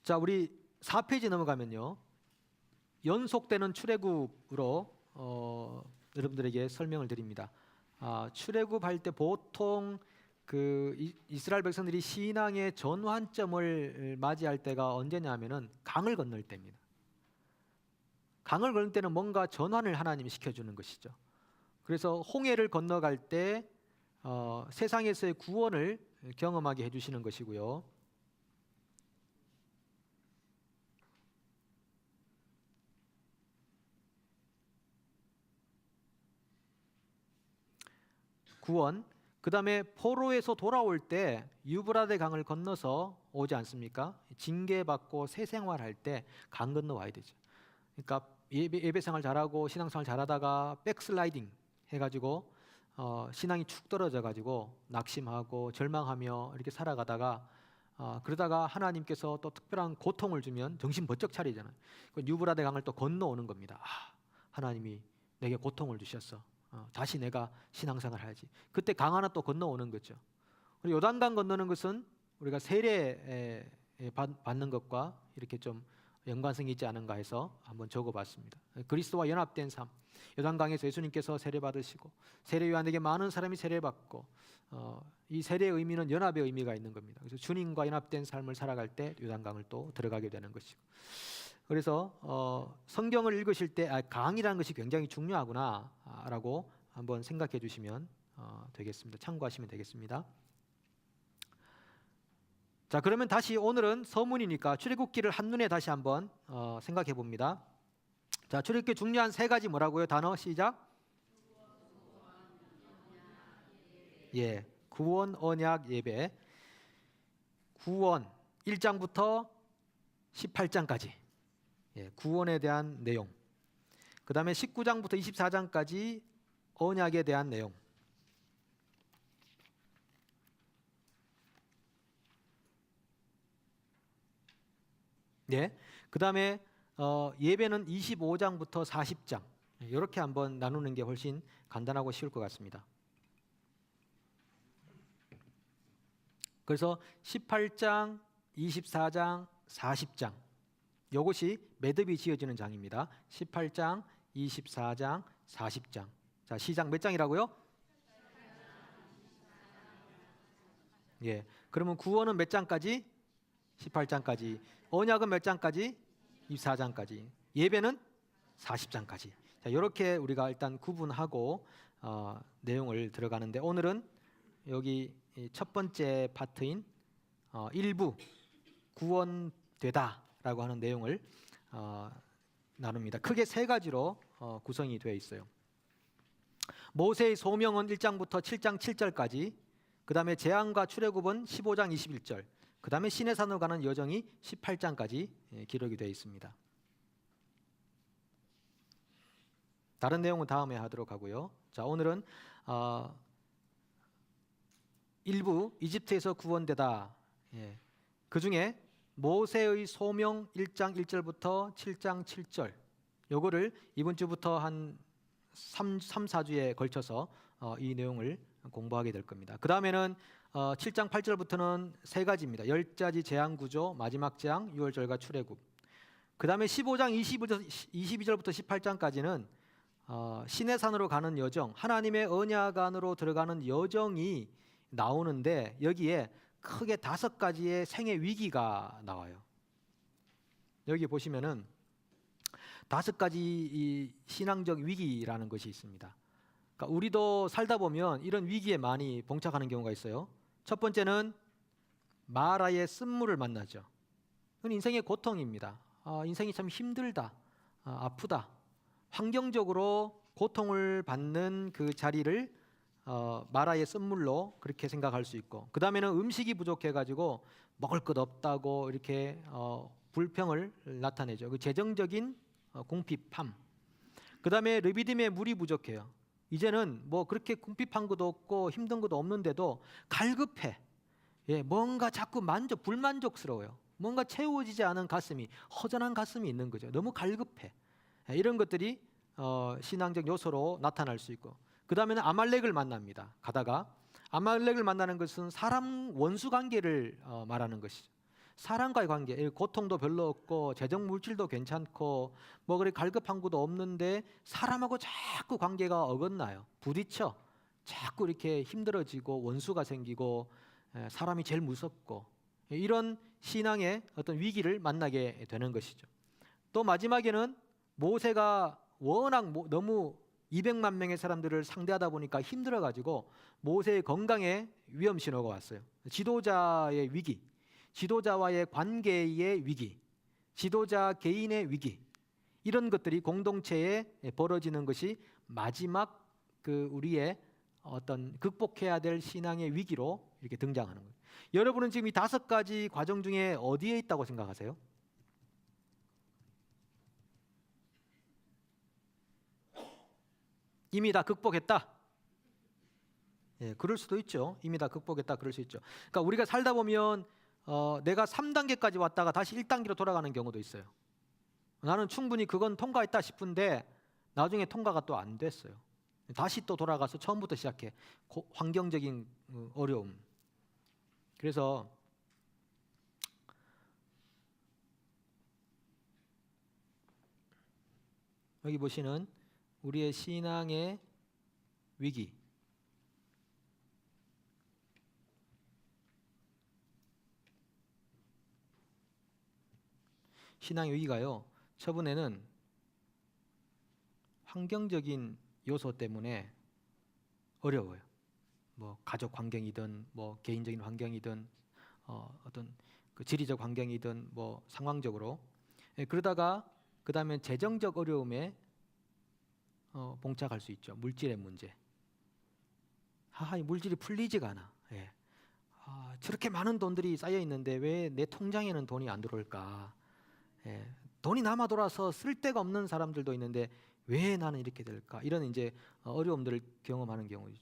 Speaker 1: 자, 우리 4페이지 넘어가면요, 연속되는 출애굽으로 여러분들에게 설명을 드립니다. 출애굽할 때 보통 그 이스라엘 백성들이 신앙의 전환점을 맞이할 때가 언제냐면은 강을 건널 때입니다. 강을 건널 때는 뭔가 전환을 하나님이 시켜주는 것이죠. 그래서 홍해를 건너갈 때 세상에서의 구원을 경험하게 해주시는 것이고요. 구원. 그 다음에 포로에서 돌아올 때 유브라데 강을 건너서 오지 않습니까? 징계받고 새 생활할 때 강 건너 와야 되죠. 그러니까 예배 생활 잘하고 신앙생활 잘하다가 백슬라이딩 해가지고 신앙이 축 떨어져 가지고 낙심하고 절망하며 이렇게 살아가다가 그러다가 하나님께서 또 특별한 고통을 주면 정신 번쩍 차리잖아요. 그 유브라데 강을 또 건너오는 겁니다. 하나님이 내게 고통을 주셨어. 다시 내가 신앙생활 해야지. 그때 강 하나 또 건너오는 거죠. 그리고 요단강 건너는 것은 우리가 세례 받는 것과 이렇게 좀 연관성이 있지 않은가 해서 한번 적어봤습니다. 그리스도와 연합된 삶. 요단강에서 예수님께서 세례 받으시고 세례 요한에게 많은 사람이 세례 받고 이 세례의 의미는 연합의 의미가 있는 겁니다. 그래서 주님과 연합된 삶을 살아갈 때 요단강을 또 들어가게 되는 것이고. 그래서 성경을 읽으실 때 강이라는 것이 굉장히 중요하구나라고 한번 생각해 주시면 되겠습니다. 참고하시면 되겠습니다. 자, 그러면 다시 오늘은 서문이니까 출애굽기를 한눈에 다시 한번 생각해 봅니다. 자, 출애굽기 중요한 세 가지 뭐라고요? 단어 시작. 예, 구원, 언약, 예배. 구원 1장부터 18장까지. 예, 구원에 대한 내용. 그다음에 19장부터 24장까지 언약에 대한 내용. 예. 그다음에 예배는 25장부터 40장. 이렇게 한번 나누는 게 훨씬 간단하고 쉬울 것 같습니다. 그래서 18장, 24장, 40장. 이것이 매듭이 지어지는 장입니다. 18장, 24장, 40장. 자, 시작 몇 장이라고요? 예. 그러면 구원은 몇 장까지? 18장까지. 언약은 몇 장까지? 24장까지. 예배는 40장까지. 자, 이렇게 우리가 일단 구분하고 내용을 들어가는데 오늘은 여기 첫 번째 파트인 일부 구원되다라고 하는 내용을 나눕니다. 크게 세 가지로 구성이 되어 있어요. 모세의 소명은 1장부터 7장 7절까지, 그 다음에 재앙과 출애굽은 15장 21절, 그 다음에 시내산으로 가는 여정이 18장까지 기록이 되어 있습니다. 다른 내용은 다음에 하도록 하고요. 자, 오늘은 일부 이집트에서 구원되다. 예. 그 중에 모세의 소명 1장 1절부터 7장 7절 요거를 이번 주부터 한 3, 4주에 걸쳐서 이 내용을 공부하게 될 겁니다. 그 다음에는 7장 8절부터는 세 가지입니다. 열자지 재앙 구조, 마지막 재앙, 유월절과 출애굽. 그 다음에 15장 22절부터 18장까지는 시내산으로 가는 여정, 하나님의 언약 안으로 들어가는 여정이 나오는데 여기에 크게 5가지의 생애 위기가 나와요. 여기 보시면은 5가지 이 신앙적 위기라는 것이 있습니다. 그러니까 우리도 살다 보면 이런 위기에 많이 봉착하는 경우가 있어요. 첫 번째는 마라의 쓴물을 만나죠. 그건 인생의 고통입니다. 인생이 참 힘들다, 아프다. 환경적으로 고통을 받는 그 자리를 마라의 쓴물로 그렇게 생각할 수 있고, 그 다음에는 음식이 부족해가지고 먹을 것 없다고 이렇게 불평을 나타내죠. 그 재정적인 궁핍함. 그 다음에 르비딤에 물이 부족해요. 이제는 뭐 그렇게 궁핍한 것도 없고 힘든 것도 없는데도 갈급해. 예, 뭔가 자꾸 불만족스러워요. 뭔가 채워지지 않은 가슴이, 허전한 가슴이 있는 거죠. 너무 갈급해. 예, 이런 것들이 신앙적 요소로 나타날 수 있고, 그 다음에는 아말렉을 만납니다. 가다가 아말렉을 만나는 것은 사람 원수 관계를 말하는 것이죠. 사람과의 관계, 고통도 별로 없고 재정 물질도 괜찮고 뭐 그리 갈급한 것도 없는데 사람하고 자꾸 관계가 어긋나요. 부딪혀 자꾸 이렇게 힘들어지고 원수가 생기고 사람이 제일 무섭고 이런 신앙의 어떤 위기를 만나게 되는 것이죠. 또 마지막에는 모세가 워낙 너무 200만 명의 사람들을 상대하다 보니까 힘들어가지고 모세의 건강에 위험 신호가 왔어요. 지도자의 위기, 지도자와의 관계의 위기, 지도자 개인의 위기, 이런 것들이 공동체에 벌어지는 것이 마지막 그 우리의 어떤 극복해야 될 신앙의 위기로 이렇게 등장하는 거예요. 여러분은 지금 이 5가지 과정 중에 어디에 있다고 생각하세요? 이미 다 극복했다. 예, 그럴 수도 있죠. 이미 다 극복했다 그럴 수 있죠. 그러니까 우리가 살다 보면 내가 3단계까지 왔다가 다시 1단계로 돌아가는 경우도 있어요. 나는 충분히 그건 통과했다 싶은데 나중에 통과가 또 안 됐어요. 다시 또 돌아가서 처음부터 시작해. 환경적인 어려움. 그래서 여기 보시는 우리의 신앙의 위기. 신앙의 위기가요. 처음에는 환경적인 요소 때문에 어려워요. 뭐 가족 환경이든 뭐 개인적인 환경이든 어떤 그 지리적 환경이든 뭐 상황적으로 그러다가 그 다음에 재정적 어려움에 봉착할 수 있죠. 물질의 문제. 이 물질이 풀리지가 않아. 예. 저렇게 많은 돈들이 쌓여 있는데 왜 내 통장에는 돈이 안 들어올까? 예. 돈이 남아 돌아서 쓸 데가 없는 사람들도 있는데 왜 나는 이렇게 될까? 이런 이제 어려움들을 경험하는 경우죠.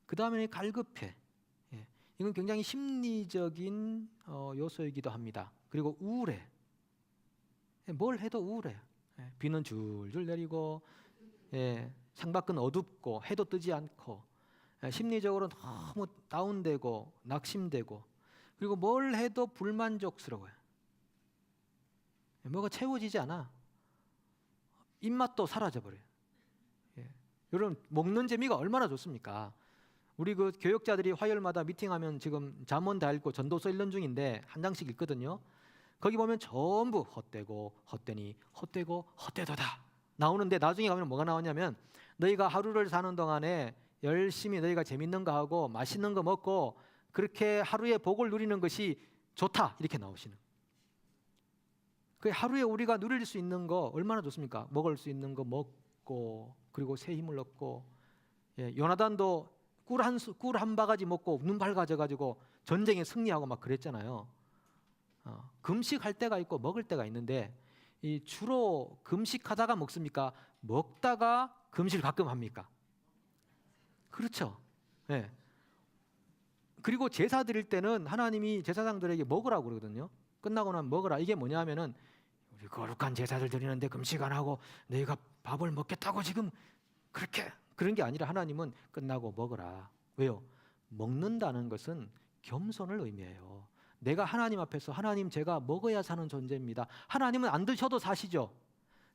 Speaker 1: 그 다음에 갈급해. 예. 이건 굉장히 심리적인 요소이기도 합니다. 그리고 우울해. 뭘 해도 우울해. 예. 비는 줄줄 내리고, 창밖은 어둡고 해도 뜨지 않고, 심리적으로 너무 다운되고 낙심되고, 그리고 뭘 해도 불만족스러워요. 뭐가 채워지지 않아. 입맛도 사라져버려요. 여러분 먹는 재미가 얼마나 좋습니까? 우리 그 교역자들이 화요일마다 미팅하면 지금 잠언 다 읽고 전도서 읽는 중인데 한 장씩 읽거든요. 거기 보면 전부 헛되고 헛되니 헛되고 헛되도다 나오는데 나중에 가면 뭐가 나오냐면 너희가 하루를 사는 동안에 열심히 너희가 재밌는 거 하고 맛있는 거 먹고 그렇게 하루의 복을 누리는 것이 좋다 이렇게 나오시는. 그 하루에 우리가 누릴 수 있는 거 얼마나 좋습니까? 먹을 수 있는 거 먹고 그리고 새 힘을 얻고 요나단도 꿀 한 바가지 먹고 눈 밝아져 가지고 전쟁에 승리하고 막 그랬잖아요. 금식할 때가 있고 먹을 때가 있는데 이 주로 금식하다가 먹습니까? 먹다가 금식을 가끔 합니까? 그렇죠. 예. 그리고 제사 드릴 때는 하나님이 제사장들에게 먹으라고 그러거든요. 끝나고 나면 먹으라. 이게 뭐냐면은 우리 거룩한 제사를 드리는데 금식 안 하고 너희가 밥을 먹겠다고 지금 그렇게 그런 게 아니라 하나님은 끝나고 먹으라. 왜요? 먹는다는 것은 겸손을 의미해요. 내가 하나님 앞에서 하나님 제가 먹어야 사는 존재입니다. 하나님은 안 드셔도 사시죠.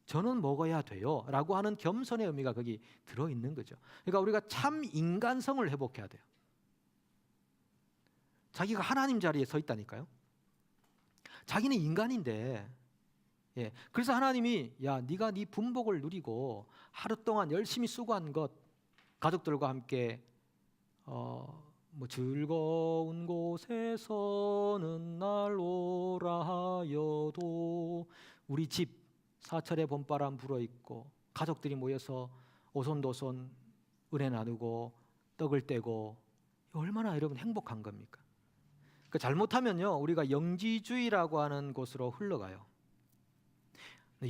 Speaker 1: 저는 먹어야 돼요 라고 하는 겸손의 의미가 거기 들어있는 거죠. 그러니까 우리가 참 인간성을 회복해야 돼요. 자기가 하나님 자리에 서 있다니까요. 자기는 인간인데 그래서 하나님이 야 네가 네 분복을 누리고 하루 동안 열심히 수고한 것 가족들과 함께 뭐 즐거운 곳에서는 날 오라 하여도 우리 집 사철에 봄바람 불어있고 가족들이 모여서 오손도손 은혜 나누고 떡을 떼고 얼마나 여러분 행복한 겁니까? 그러니까 잘못하면요 우리가 영지주의라고 하는 곳으로 흘러가요.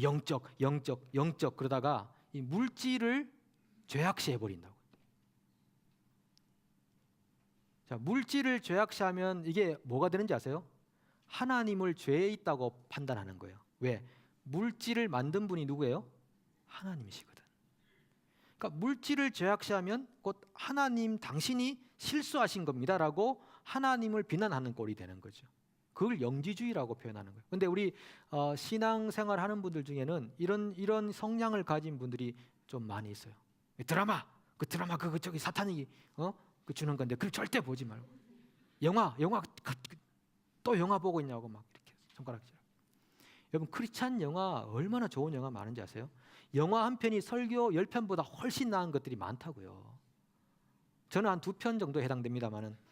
Speaker 1: 영적 그러다가 이 물질을 죄악시해 버린다고. 자, 물질을 죄악시하면 이게 뭐가 되는지 아세요? 하나님을 죄에 있다고 판단하는 거예요. 왜? 물질을 만든 분이 누구예요? 하나님이시거든. 그러니까 물질을 죄악시하면 곧 하나님 당신이 실수하신 겁니다라고 하나님을 비난하는 꼴이 되는 거죠. 그걸 영지주의라고 표현하는 거예요. 근데 우리 신앙생활 하는 분들 중에는 이런 성향을 가진 분들이 좀 많이 있어요. 드라마 그거 저기 사탄이 그 주는 건데 그걸 절대 보지 말고 영화 또 영화 보고 있냐고 막 이렇게 손가락질. 여러분 크리스찬 영화 얼마나 좋은 영화 많은지 아세요? 영화 한 편이 설교 10편보다 훨씬 나은 것들이 많다고요. 저는 한 2편 정도 해당됩니다만은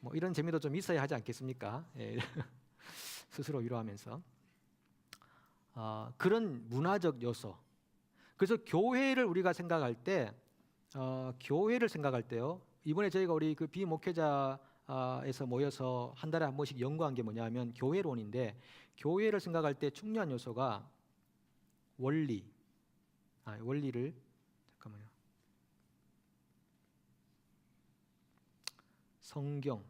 Speaker 1: 뭐 이런 재미도 좀 있어야 하지 않겠습니까? 스스로 위로하면서 그런 문화적 요소. 그래서 교회를 우리가 생각할 때 요 이번에 저희가 우리 그 비목회자에서 모여서 한 달에 한 번씩 연구한 게 뭐냐면 교회론인데 교회를 생각할 때 중요한 요소가 원리를 성경,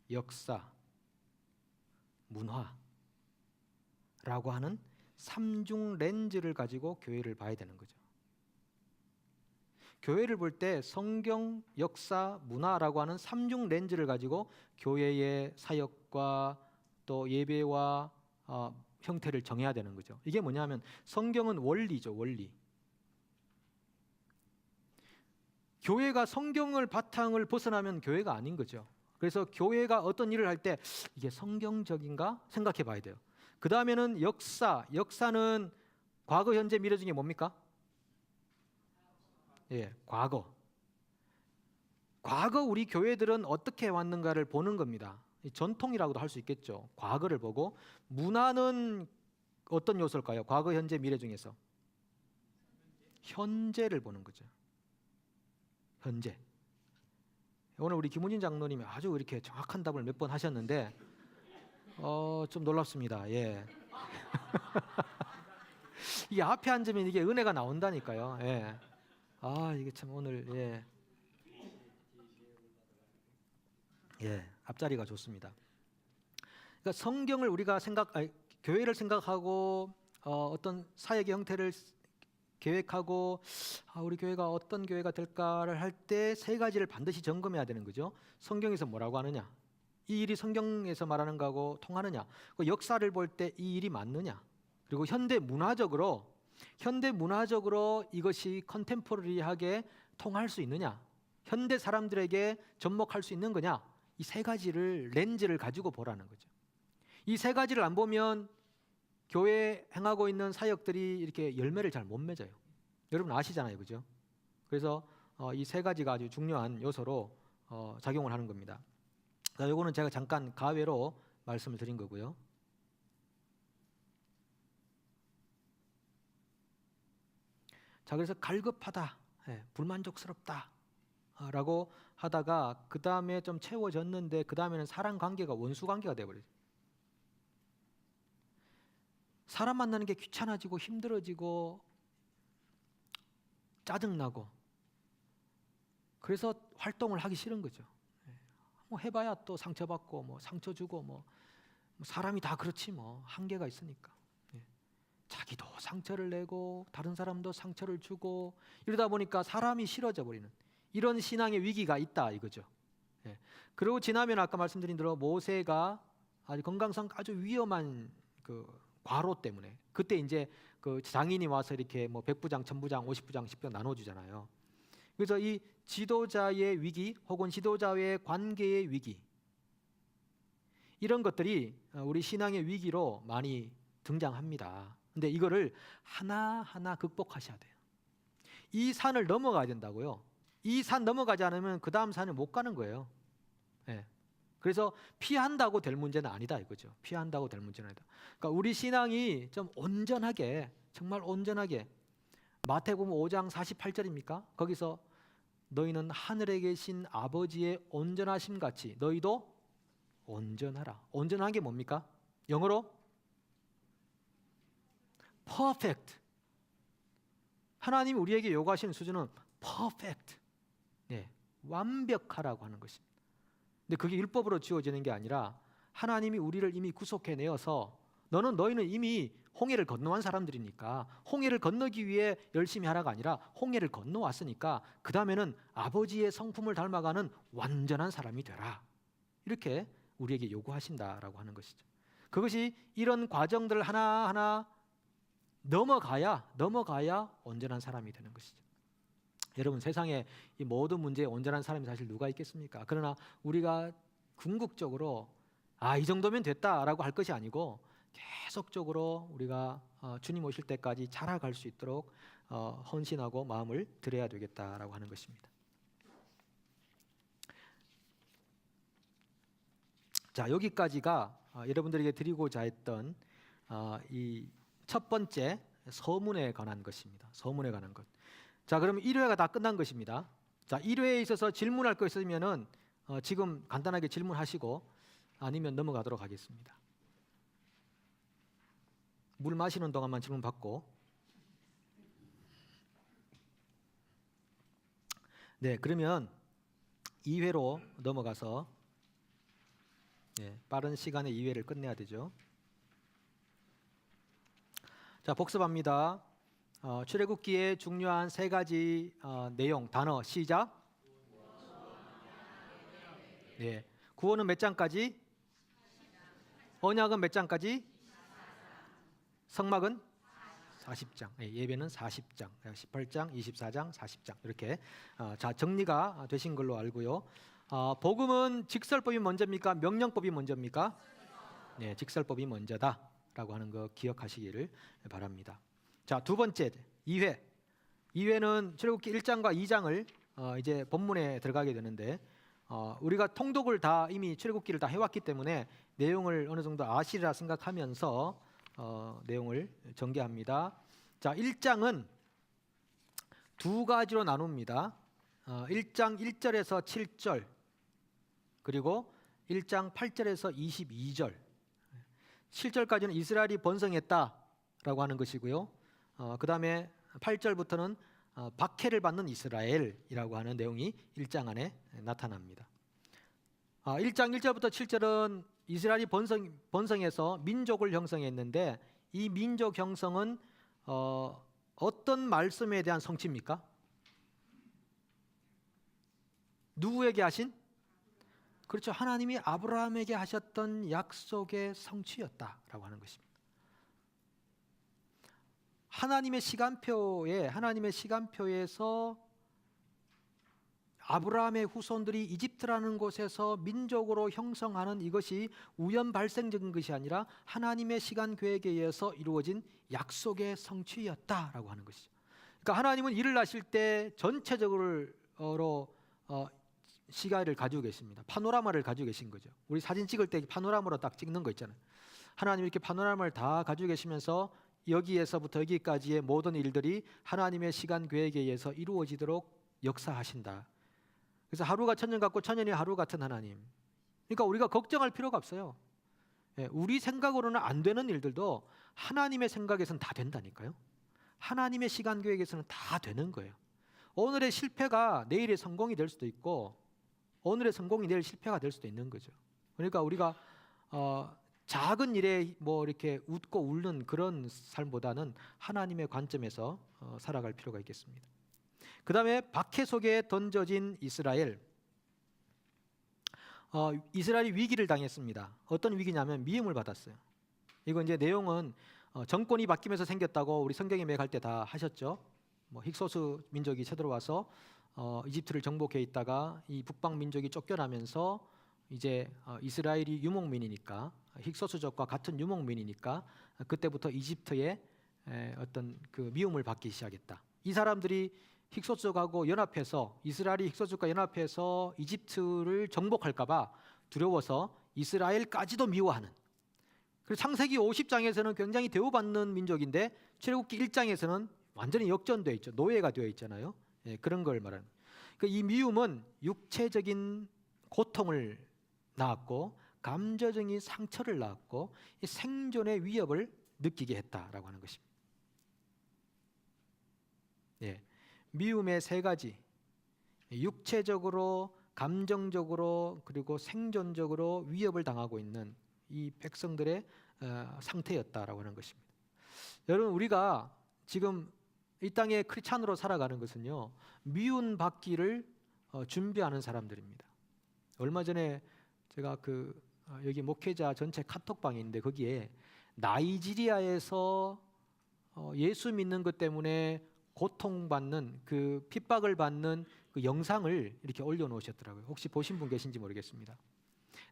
Speaker 1: 역사, 문화라고 하는 삼중 렌즈를 가지고 교회를 봐야 되는 거죠. 교회를 볼 때 성경, 역사, 문화라고 하는 삼중 렌즈를 가지고 교회의 사역과 또 예배와 형태를 정해야 되는 거죠. 이게 뭐냐면 성경은 원리죠, 원리. 교회가 성경을 바탕을 벗어나면 교회가 아닌 거죠. 그래서 교회가 어떤 일을 할 때 이게 성경적인가 생각해 봐야 돼요. 그 다음에는 역사. 역사는 과거, 현재, 미래 중에 뭡니까? 예, 과거. 과거 우리 교회들은 어떻게 왔는가를 보는 겁니다. 전통이라고도 할 수 있겠죠. 과거를 보고. 문화는 어떤 요소일까요? 과거, 현재, 미래 중에서 현재를 보는 거죠. 현재. 오늘 우리 김훈진 장로님이 아주 이렇게 정확한 답을 몇 번 하셨는데 좀 놀랍습니다. 예. 이게 앞에 앉으면 이게 은혜가 나온다니까요. 예. 이게 참 오늘 앞자리가 좋습니다. 그러니까 성경을 우리가 교회를 생각하고 어떤 사역의 형태를 계획하고 우리 교회가 어떤 교회가 될까를 할 때 세 가지를 반드시 점검해야 되는 거죠. 성경에서 뭐라고 하느냐, 이 일이 성경에서 말하는 거하고 통하느냐, 그 역사를 볼 때 이 일이 맞느냐, 그리고 현대 문화적으로 이것이 컨템포러리하게 통할 수 있느냐, 현대 사람들에게 접목할 수 있는 거냐, 이 세 가지를 렌즈를 가지고 보라는 거죠. 이 세 가지를 안 보면 교회 행하고 있는 사역들이 이렇게 열매를 잘 못 맺어요. 여러분 아시잖아요, 그죠? 그래서 이 세 가지가 아주 중요한 요소로 작용을 하는 겁니다. 이거는 제가 잠깐 가외로 말씀을 드린 거고요. 자, 그래서 갈급하다, 불만족스럽다 라고 하다가 그 다음에 좀 채워졌는데 그 다음에는 사람 관계가 원수 관계가 돼버려요. 사람 만나는 게 귀찮아지고 힘들어지고 짜증나고 그래서 활동을 하기 싫은 거죠. 뭐 해봐야 또 상처받고 뭐 상처 주고 뭐 사람이 다 그렇지 뭐 한계가 있으니까. 자기도 상처를 내고 다른 사람도 상처를 주고 이러다 보니까 사람이 싫어져 버리는 이런 신앙의 위기가 있다 이거죠. 그러고 지나면 아까 말씀드린 대로 모세가 아주 건강상 아주 위험한 그 과로 때문에 그때 이제 그 장인이 와서 이렇게 뭐 100부장, 1000부장, 50부장, 10부장 나눠주잖아요. 그래서 이 지도자의 위기 혹은 지도자의 관계의 위기 이런 것들이 우리 신앙의 위기로 많이 등장합니다. 근데 이거를 하나하나 극복하셔야 돼요. 이 산을 넘어가야 된다고요. 이 산 넘어가지 않으면 그 다음 산을 못 가는 거예요. 그래서 피한다고 될 문제는 아니다 이거죠. 피한다고 될 문제는 아니다. 그러니까 우리 신앙이 좀 온전하게 정말 온전하게 마태복음 5장 48절입니까? 거기서 너희는 하늘에 계신 아버지의 온전하심 같이 너희도 온전하라. 온전한 게 뭡니까? 영어로 perfect. 하나님이 우리에게 요구하시는 수준은 perfect. 완벽하라고 하는 것입니다. 근데 그게 율법으로 지어지는 게 아니라 하나님이 우리를 이미 구속해 내어서 너희는 이미 홍해를 건너온 사람들이니까 홍해를 건너기 위해 열심히 하라가 아니라 홍해를 건너왔으니까 그 다음에는 아버지의 성품을 닮아가는 완전한 사람이 되라. 이렇게 우리에게 요구하신다라고 하는 것이죠. 그것이 이런 과정들을 하나하나 넘어가야 온전한 사람이 되는 것이죠. 여러분 세상에 이 모든 문제에 온전한 사람이 사실 누가 있겠습니까? 그러나 우리가 궁극적으로 이 정도면 됐다라고 할 것이 아니고 계속적으로 우리가 주님 오실 때까지 자라갈 수 있도록 헌신하고 마음을 들여야 되겠다라고 하는 것입니다. 자, 여기까지가 여러분들에게 드리고자 했던 이 첫 번째 서문에 관한 것입니다. 서문에 관한 것. 자, 그럼 1회가 다 끝난 것입니다. 자, 1회에 있어서 질문할 거 있으면은 지금 간단하게 질문하시고 아니면 넘어가도록 하겠습니다. 물 마시는 동안만 질문 받고. 네, 그러면 2회로 넘어가서 빠른 시간에 2회를 끝내야 되죠. 자, 복습합니다. 출애굽기의 중요한 세 가지 내용, 단어 시작. 구원은 몇 장까지? 언약은 몇 장까지? 성막은 40장, 예배는 40장, 18장, 24장, 40장 이렇게 자 정리가 되신 걸로 알고요. 복음은 직설법이 먼저입니까? 명령법이 먼저입니까? 네, 직설법이 먼저다라고 하는 거 기억하시기를 바랍니다. 자, 두 번째 2회. 2회는 출애굽기 1장과 2장을 이제 본문에 들어가게 되는데 우리가 통독을 다 이미 출애굽기를 다 해왔기 때문에 내용을 어느 정도 아시리라 생각하면서 내용을 전개합니다. 자, 1장은 두 가지로 나눕니다. 1장 1절에서 7절 그리고 1장 8절에서 22절 7절까지는 이스라엘이 번성했다라고 하는 것이고요. 그 다음에 8절부터는 박해를 받는 이스라엘이라고 하는 내용이 1장 안에 나타납니다. 1장 1절부터 7절은 이스라엘이 번성해서 민족을 형성했는데 이 민족 형성은 어떤 말씀에 대한 성취입니까? 누구에게 하신? 그렇죠. 하나님이 아브라함에게 하셨던 약속의 성취였다라고 하는 것입니다. 하나님의 시간표에서 아브라함의 후손들이 이집트라는 곳에서 민족으로 형성하는 이것이 우연 발생적인 것이 아니라 하나님의 시간 계획에 의해서 이루어진 약속의 성취였다라고 하는 것이죠. 그러니까 하나님은 일을 하실 때 전체적으로 시각을 가지고 계십니다. 파노라마를 가지고 계신 거죠. 우리 사진 찍을 때 파노라마로 딱 찍는 거 있잖아요. 하나님 이렇게 파노라마를 다 가지고 계시면서 여기에서부터 여기까지의 모든 일들이 하나님의 시간 계획에 의해서 이루어지도록 역사하신다. 그래서 하루가 천년 같고 천년이 하루 같은 하나님. 그러니까 우리가 걱정할 필요가 없어요. 우리 생각으로는 안 되는 일들도 하나님의 생각에서는 다 된다니까요. 하나님의 시간 계획에서는 다 되는 거예요. 오늘의 실패가 내일의 성공이 될 수도 있고 오늘의 성공이 내일 실패가 될 수도 있는 거죠. 그러니까 우리가 작은 일에 뭐 이렇게 웃고 울는 그런 삶보다는 하나님의 관점에서 살아갈 필요가 있겠습니다. 그 다음에 박해 속에 던져진 이스라엘. 이스라엘이 위기를 당했습니다. 어떤 위기냐면 미움을 받았어요. 이거 이제 내용은 정권이 바뀌면서 생겼다고 우리 성경에 매갈 때 다 하셨죠. 뭐 힉소스 민족이 쳐들어와서 이집트를 정복해 있다가 이 북방 민족이 쫓겨나면서 이제 이스라엘이 유목민이니까 힉소스족과 같은 유목민이니까 그때부터 이집트의 어떤 그 미움을 받기 시작했다. 이 사람들이 힉소스족하고 연합해서 이스라엘이 힉소스족과 연합해서 이집트를 정복할까봐 두려워서 이스라엘까지도 미워하는. 그래서 창세기 50장에서는 굉장히 대우받는 민족인데 출애굽기 1장에서는 완전히 역전되어 있죠. 노예가 되어 있잖아요. 그런 걸 말하는. 이 미움은 육체적인 고통을 낳았고 감정적인 상처를 낳았고 생존의 위협을 느끼게 했다라고 하는 것입니다. 미움의 세 가지, 육체적으로, 감정적으로 그리고 생존적으로 위협을 당하고 있는 이 백성들의 상태였다라고 하는 것입니다. 여러분, 우리가 지금 이 땅에 크리스찬으로 살아가는 것은요, 미움 받기를 준비하는 사람들입니다. 얼마 전에 제가 여기 목회자 전체 카톡방이 있는데 거기에 나이지리아에서 예수 믿는 것 때문에 고통받는 그 핍박을 받는 그 영상을 이렇게 올려놓으셨더라고요. 혹시 보신 분 계신지 모르겠습니다.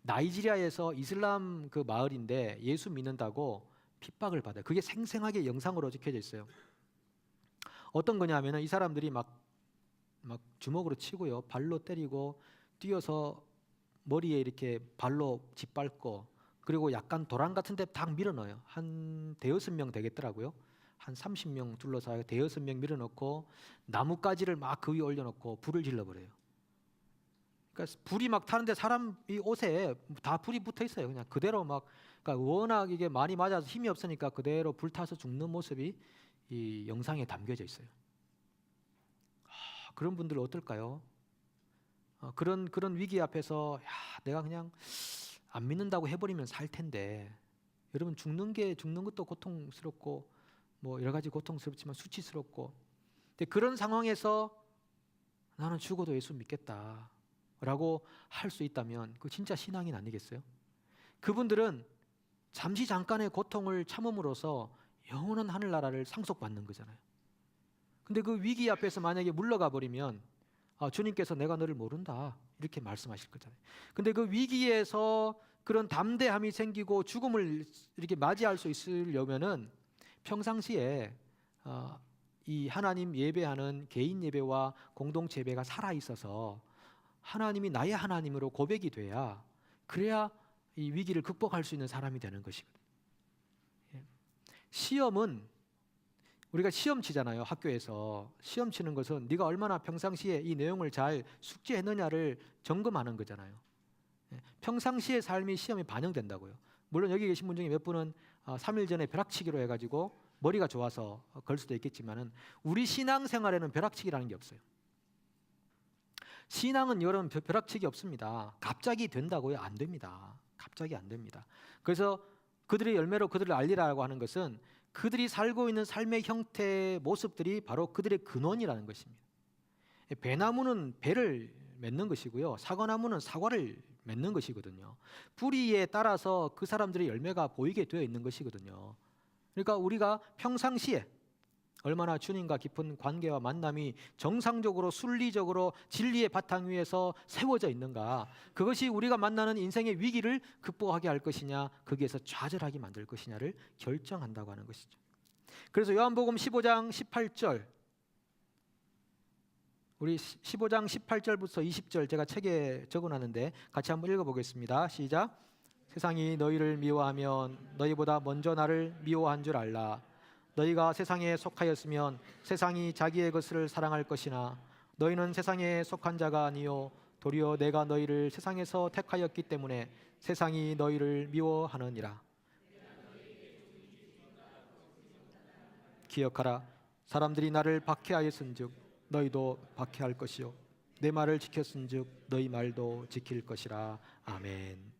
Speaker 1: 나이지리아에서 이슬람 그 마을인데 예수 믿는다고 핍박을 받아요. 그게 생생하게 영상으로 찍혀져 있어요. 어떤 거냐면은 이 사람들이 막 주먹으로 치고요, 발로 때리고 뛰어서 머리에 이렇게 발로 짓밟고 그리고 약간 도랑 같은 데 딱 밀어넣어요. 한 대여섯 명 되겠더라고요. 한 30명 둘러싸고 대여섯 명 밀어넣고 나뭇가지를 막 그 위에 올려놓고 불을 질러버려요. 그러니까 불이 막 타는데 사람 이 옷에 다 불이 붙어 있어요. 그냥 그대로 막, 그러니까 워낙 이게 많이 맞아서 힘이 없으니까 그대로 불타서 죽는 모습이 이 영상에 담겨져 있어요. 그런 분들은 어떨까요? 그런 위기 앞에서 내가 그냥 안 믿는다고 해버리면 살 텐데, 여러분 죽는 것도 고통스럽고 뭐 여러 가지 고통스럽지만 수치스럽고, 근데 그런 상황에서 나는 죽어도 예수 믿겠다라고 할 수 있다면 그 진짜 신앙인 아니겠어요? 그분들은 잠깐의 고통을 참음으로써 영원한 하늘나라를 상속받는 거잖아요. 근데 그 위기 앞에서 만약에 물러가 버리면 주님께서 내가 너를 모른다 이렇게 말씀하실 거잖아요. 근데 그 위기에서 그런 담대함이 생기고 죽음을 이렇게 맞이할 수 있으려면은 평상시에 이 하나님 예배하는 개인 예배와 공동체 예배가 살아 있어서 하나님이 나의 하나님으로 고백이 돼야, 그래야 이 위기를 극복할 수 있는 사람이 되는 것이거든요. 시험은 우리가 시험 치잖아요. 학교에서 시험 치는 것은 네가 얼마나 평상시에 이 내용을 잘 숙지했느냐를 점검하는 거잖아요. 평상시의 삶이 시험에 반영된다고요. 물론 여기 계신 분 중에 몇 분은 3일 전에 벼락치기로 해가지고 머리가 좋아서 걸 수도 있겠지만은, 우리 신앙생활에는 벼락치기라는 게 없어요. 신앙은 여러분 벼락치기 없습니다. 갑자기 된다고요? 안 됩니다. 갑자기 안 됩니다. 그래서 그들의 열매로 그들을 알리라고 하는 것은 그들이 살고 있는 삶의 형태, 모습들이 바로 그들의 근원이라는 것입니다. 배나무는 배를 맺는 것이고요, 사과나무는 사과를 맺는 것이거든요. 뿌리에 따라서 그 사람들의 열매가 보이게 되어 있는 것이거든요. 그러니까 우리가 평상시에 얼마나 주님과 깊은 관계와 만남이 정상적으로 순리적으로 진리의 바탕 위에서 세워져 있는가, 그것이 우리가 만나는 인생의 위기를 극복하게 할 것이냐, 거기에서 좌절하게 만들 것이냐를 결정한다고 하는 것이죠. 그래서 요한복음 15장 18절, 우리 15장 18절부터 20절 제가 책에 적어놨는데 같이 한번 읽어보겠습니다. 시작. 세상이 너희를 미워하면 너희보다 먼저 나를 미워한 줄 알라. 너희가 세상에 속하였으면 세상이 자기의 것을 사랑할 것이나 너희는 세상에 속한 자가 아니요 도리어 내가 너희를 세상에서 택하였기 때문에 세상이 너희를 미워하느니라. 기억하라. 사람들이 나를 박해하였은즉 너희도 박해할 것이요 내 말을 지켰은즉 너희 말도 지킬 것이라. 아멘.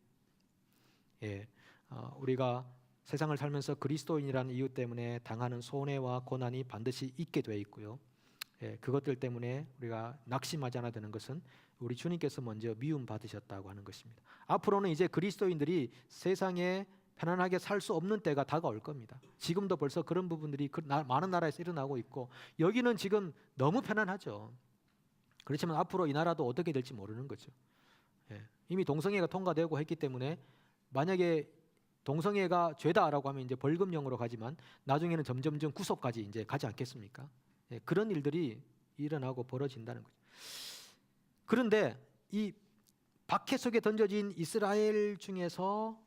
Speaker 1: 우리가 세상을 살면서 그리스도인이라는 이유 때문에 당하는 손해와 고난이 반드시 있게 돼 있고요. 그것들 때문에 우리가 낙심하지 않아야 되는 것은 우리 주님께서 먼저 미움 받으셨다고 하는 것입니다. 앞으로는 이제 그리스도인들이 세상에 편안하게 살 수 없는 때가 다가올 겁니다. 지금도 벌써 그런 부분들이 많은 나라에서 일어나고 있고, 여기는 지금 너무 편안하죠. 그렇지만 앞으로 이 나라도 어떻게 될지 모르는 거죠. 이미 동성애가 통과되고 했기 때문에 만약에 동성애가 죄다라고 하면 이제 벌금형으로 가지만 나중에는 점점점 구속까지 이제 가지 않겠습니까? 그런 일들이 일어나고 벌어진다는 거죠. 그런데 이 박해 속에 던져진 이스라엘 중에서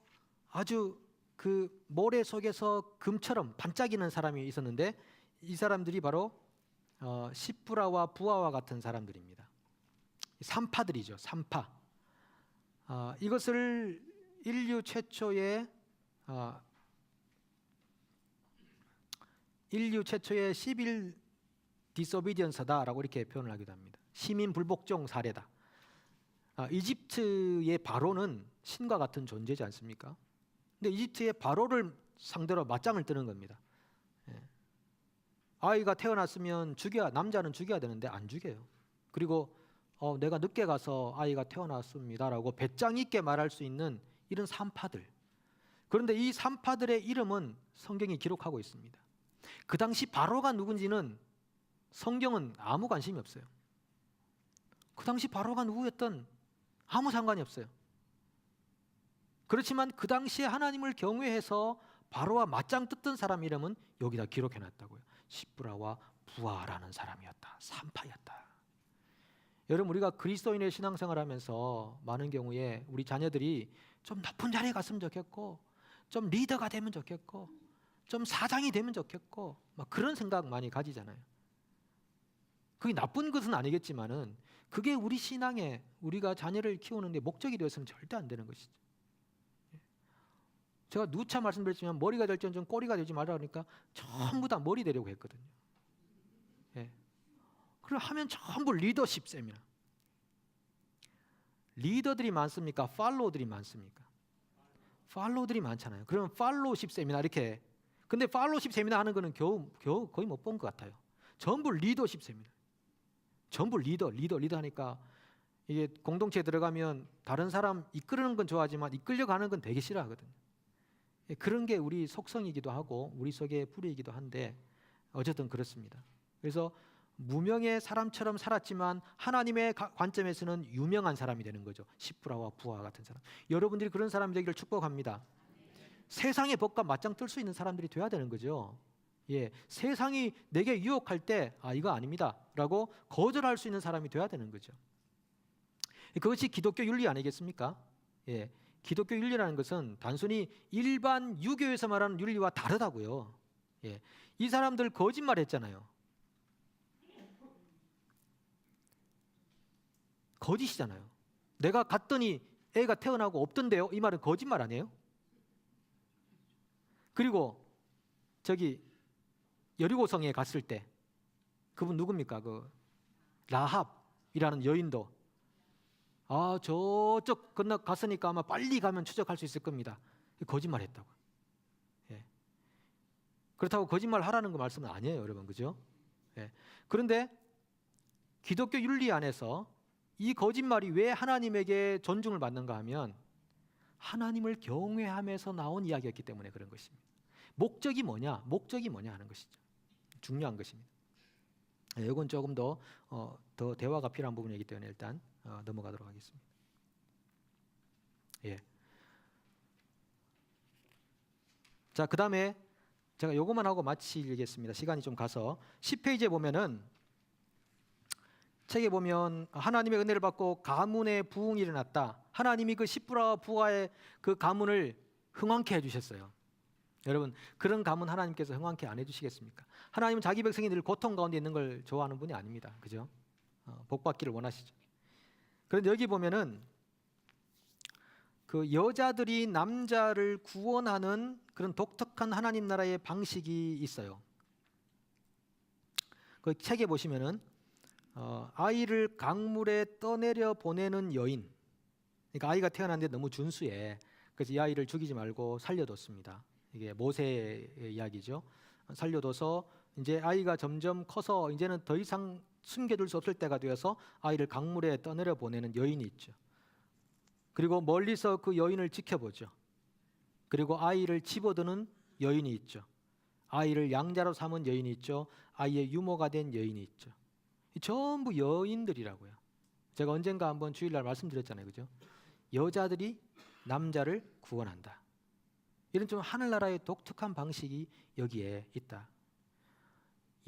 Speaker 1: 아주 그 모래 속에서 금처럼 반짝이는 사람이 있었는데, 이 사람들이 바로 시프라와 부하와 같은 사람들입니다. 산파들이죠. 산파. 이것을 인류 최초의 시빌 디소비디언스다라고 이렇게 표현을 하기도 합니다. 시민 불복종 사례다. 이집트의 바로는 신과 같은 존재지 않습니까? 근데 이집트의 바로를 상대로 맞짱을 뜨는 겁니다. 아이가 태어났으면 남자는 죽여야 되는데 안 죽여요. 그리고 내가 늦게 가서 아이가 태어났습니다라고 배짱 있게 말할 수 있는 이런 산파들. 그런데 이 산파들의 이름은 성경이 기록하고 있습니다. 그 당시 바로가 누군지는 성경은 아무 관심이 없어요. 그 당시 바로가 누구였던 아무 상관이 없어요. 그렇지만 그 당시에 하나님을 경외해서 바로와 맞짱 뜯던 사람 이름은 여기다 기록해놨다고요. 시브라와 부하라는 사람이었다. 산파였다. 여러분, 우리가 그리스도인의 신앙생활하면서 많은 경우에 우리 자녀들이 좀 높은 자리에 갔으면 좋겠고, 좀 리더가 되면 좋겠고, 좀 사장이 되면 좋겠고, 막 그런 생각 많이 가지잖아요. 그게 나쁜 것은 아니겠지만은 그게 우리 신앙에, 우리가 자녀를 키우는 데 목적이 되어서는 절대 안 되는 것이죠. 제가 누차 말씀드렸지만 머리가 될지언정 꼬리가 되지 말라 그러니까 전부 다 머리 되려고 했거든요. 그럼 하면 전부 리더십 세미나. 리더들이 많습니까? 팔로우들이 많습니까? 팔로우들이 많잖아요. 그러면 팔로우십 세미나 이렇게. 근데 팔로우십 세미나 하는 거는 겨우 거의 못 본 것 같아요. 전부 리더십 세미나. 전부 리더 하니까 이게 공동체에 들어가면 다른 사람 이끌는 건 좋아하지만 이끌려가는 건 되게 싫어하거든요. 그런 게 우리 속성이기도 하고 우리 속의 뿌리이기도 한데 어쨌든 그렇습니다. 그래서 무명의 사람처럼 살았지만 하나님의 관점에서는 유명한 사람이 되는 거죠. 시프라와 부하 같은 사람. 여러분들이 그런 사람이 되기를 축복합니다. 세상의 법과 맞짱 뜰 수 있는 사람들이 돼야 되는 거죠. 예, 세상이 내게 유혹할 때 이거 아닙니다라고 거절할 수 있는 사람이 돼야 되는 거죠. 그것이 기독교 윤리 아니겠습니까? 예, 기독교 윤리라는 것은 단순히 일반 유교에서 말하는 윤리와 다르다고요. 예, 이 사람들 거짓말했잖아요. 거짓이잖아요. 내가 갔더니 애가 태어나고 없던데요. 이 말은 거짓말 아니에요? 그리고 저기 여리고성에 갔을 때 그분 누굽니까? 그 라합이라는 여인도 저쪽 건너 갔으니까 아마 빨리 가면 추적할 수 있을 겁니다. 거짓말했다고. 예. 그렇다고 거짓말 하라는 거 말씀은 아니에요, 여러분, 그죠? 예. 그런데 기독교 윤리 안에서 이 거짓말이 왜 하나님에게 존중을 받는가 하면 하나님을 경외하면서 나온 이야기였기 때문에 그런 것입니다. 목적이 뭐냐 하는 것이죠. 중요한 것입니다. 이건 조금 더 대화가 필요한 부분이기 때문에 일단 넘어가도록 하겠습니다. 예. 자, 그 다음에 제가 요것만 하고 마치겠습니다. 시간이 좀 가서 10페이지에 보면은 책에 보면 하나님의 은혜를 받고 가문의 부흥이 일어났다. 하나님이 그 시프라와 부하의 그 가문을 흥왕케 해주셨어요. 여러분, 그런 가문 하나님께서 흥왕케 안 해주시겠습니까? 하나님은 자기 백성이 늘 고통 가운데 있는 걸 좋아하는 분이 아닙니다. 그죠? 복 받기를 원하시죠. 그런데 여기 보면은 그 여자들이 남자를 구원하는 그런 독특한 하나님 나라의 방식이 있어요. 그 책에 보시면은 아이를 강물에 떠내려 보내는 여인. 그러니까 아이가 태어났는데 너무 준수해. 그래서 이 아이를 죽이지 말고 살려뒀습니다. 이게 모세의 이야기죠. 살려둬서 이제 아이가 점점 커서 이제는 더 이상 숨겨둘 수 없을 때가 되어서 아이를 강물에 떠내려 보내는 여인이 있죠. 그리고 멀리서 그 여인을 지켜보죠. 그리고 아이를 집어드는 여인이 있죠. 아이를 양자로 삼은 여인이 있죠. 아이의 유모가 된 여인이 있죠. 전부 여인들이라고요. 제가 언젠가 한번 주일날 말씀드렸잖아요, 그죠? 여자들이 남자를 구원한다. 이런 좀 하늘나라의 독특한 방식이 여기에 있다.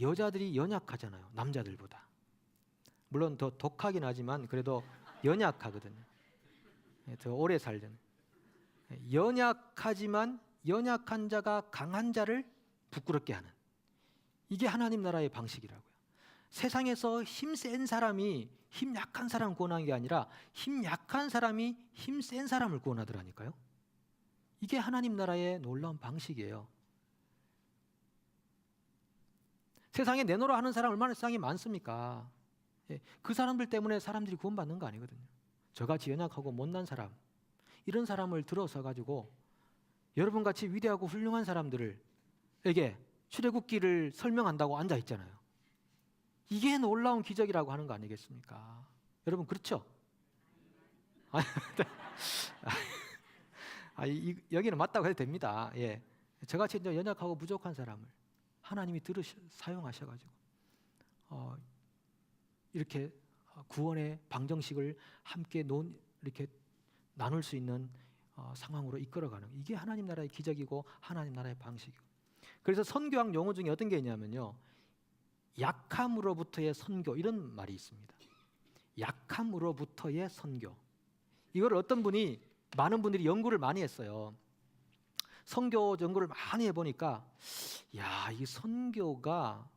Speaker 1: 여자들이 연약하잖아요, 남자들보다. 물론 더 독하긴 하지만 그래도 연약하거든요. 더 오래 살든. 연약하지만 연약한 자가 강한 자를 부끄럽게 하는, 이게 하나님 나라의 방식이라고요. 세상에서 힘센 사람이 힘 약한 사람을 구원하는 게 아니라 힘 약한 사람이 힘센 사람을 구원하더라니까요. 이게 하나님 나라의 놀라운 방식이에요. 세상에 내놓으라 하는 사람 얼마나 세상에 많습니까? 그 사람들 때문에 사람들이 구원받는 거 아니거든요. 저같이 연약하고 못난 사람, 이런 사람을 들어서 가지고 여러분같이 위대하고 훌륭한 사람들에게 출애굽기를 설명한다고 앉아 있잖아요. 이게 놀라운 기적이라고 하는 거 아니겠습니까? 여러분, 그렇죠? 여기는 맞다고 해도 됩니다. 예, 저같이 이제 연약하고 부족한 사람을 하나님이 사용하셔가지고 이렇게 구원의 방정식을 함께 이렇게 나눌 수 있는 상황으로 이끌어가는, 이게 하나님 나라의 기적이고 하나님 나라의 방식이고. 그래서 선교학 용어 중에 어떤 게 있냐면요, 약함으로부터의 선교, 이런 말이 있습니다. 약함으로부터의 선교. 이걸 많은 분들이 연구를 많이 했어요. 선교 연구를 많이 해보니까 이 선교가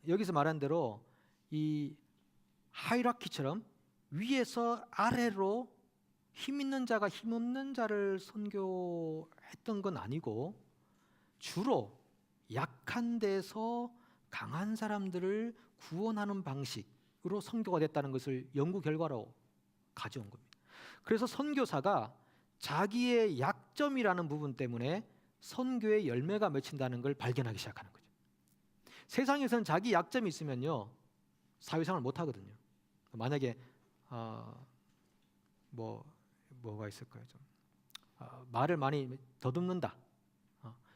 Speaker 1: 여기서 말한 대로 이 하이라키처럼 위에서 아래로 힘 있는 자가 힘 없는 자를 선교했던 건 아니고 주로 약한 데서 강한 사람들을 구원하는 방식으로 선교가 됐다는 것을 연구 결과로 가져온 겁니다. 그래서 선교사가 자기의 약점이라는 부분 때문에 선교의 열매가 맺힌다는 걸 발견하기 시작하는 거죠. 세상에서는 자기 약점이 있으면요 사회생활 못 하거든요. 만약에 뭐가 있을까요? 좀 말을 많이 더듬는다.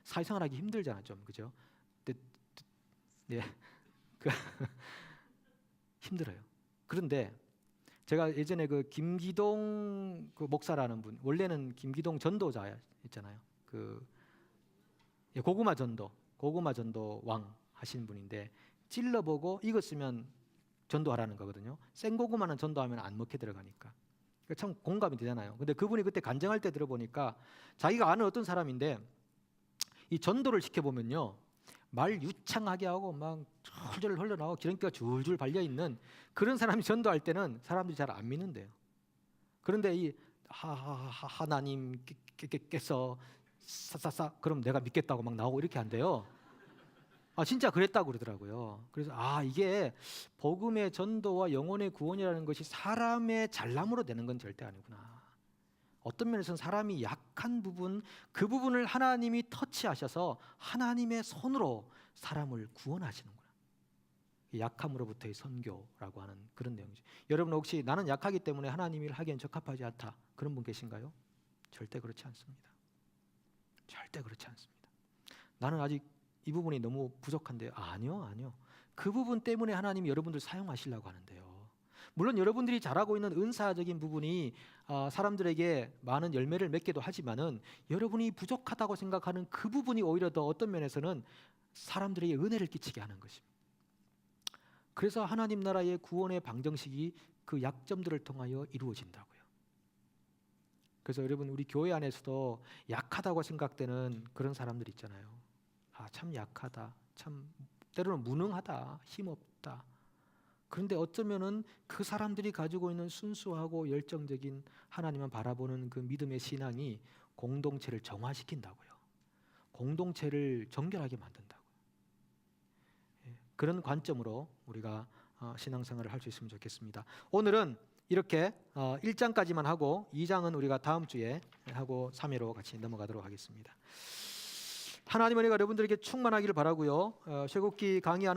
Speaker 1: 사회생활하기 힘들잖아, 좀 그죠? 네, 힘들어요. 그런데 제가 예전에 그 김기동 그 목사라는 분, 원래는 김기동 전도자 있잖아요. 그 고구마 전도 왕 하신 분인데 찔러보고 익었으면 전도하라는 거거든요. 생고구마는 전도하면 안 먹게 들어가니까. 참 공감이 되잖아요. 근데 그분이 그때 간증할 때 들어보니까 자기가 아는 어떤 사람인데 이 전도를 시켜보면요 말 유창하게 하고 막 졸졸 흘러나오고 기름기가 줄줄 발려있는 그런 사람이 전도할 때는 사람들이 잘 안 믿는데요. 그런데 이 하나님께서 싸싸싸 그럼 내가 믿겠다고 막 나오고 이렇게 한대요. 진짜 그랬다고 그러더라고요. 그래서 이게 복음의 전도와 영혼의 구원이라는 것이 사람의 잘남으로 되는 건 절대 아니구나. 어떤 면에서는 사람이 약한 부분, 그 부분을 하나님이 터치하셔서 하나님의 손으로 사람을 구원하시는구나. 약함으로부터의 선교라고 하는 그런 내용이죠. 여러분 혹시 나는 약하기 때문에 하나님 일 하기엔 적합하지 않다 그런 분 계신가요? 절대 그렇지 않습니다. 절대 그렇지 않습니다. 나는 아직 이 부분이 너무 부족한데요. 아니요. 그 부분 때문에 하나님이 여러분들 사용하시려고 하는데요. 물론 여러분들이 잘하고 있는 은사적인 부분이 사람들에게 많은 열매를 맺기도 하지만은 여러분이 부족하다고 생각하는 그 부분이 오히려 더 어떤 면에서는 사람들에게 은혜를 끼치게 하는 것입니다. 그래서 하나님 나라의 구원의 방정식이 그 약점들을 통하여 이루어진다고요. 그래서 여러분 우리 교회 안에서도 약하다고 생각되는 그런 사람들 있잖아요. 참 약하다, 참 때로는 무능하다, 힘없다. 그런데 어쩌면은 그 사람들이 가지고 있는 순수하고 열정적인 하나님만 바라보는 그 믿음의 신앙이 공동체를 정화시킨다고요. 공동체를 정결하게 만든다고요. 그런 관점으로 우리가 신앙생활을 할 수 있으면 좋겠습니다. 오늘은 이렇게 1장까지만 하고 2장은 우리가 다음 주에 하고 3회로 같이 넘어가도록 하겠습니다. 하나님의 은혜가 여러분들에게 충만하기를 바라고요. 쇠국기 강의하는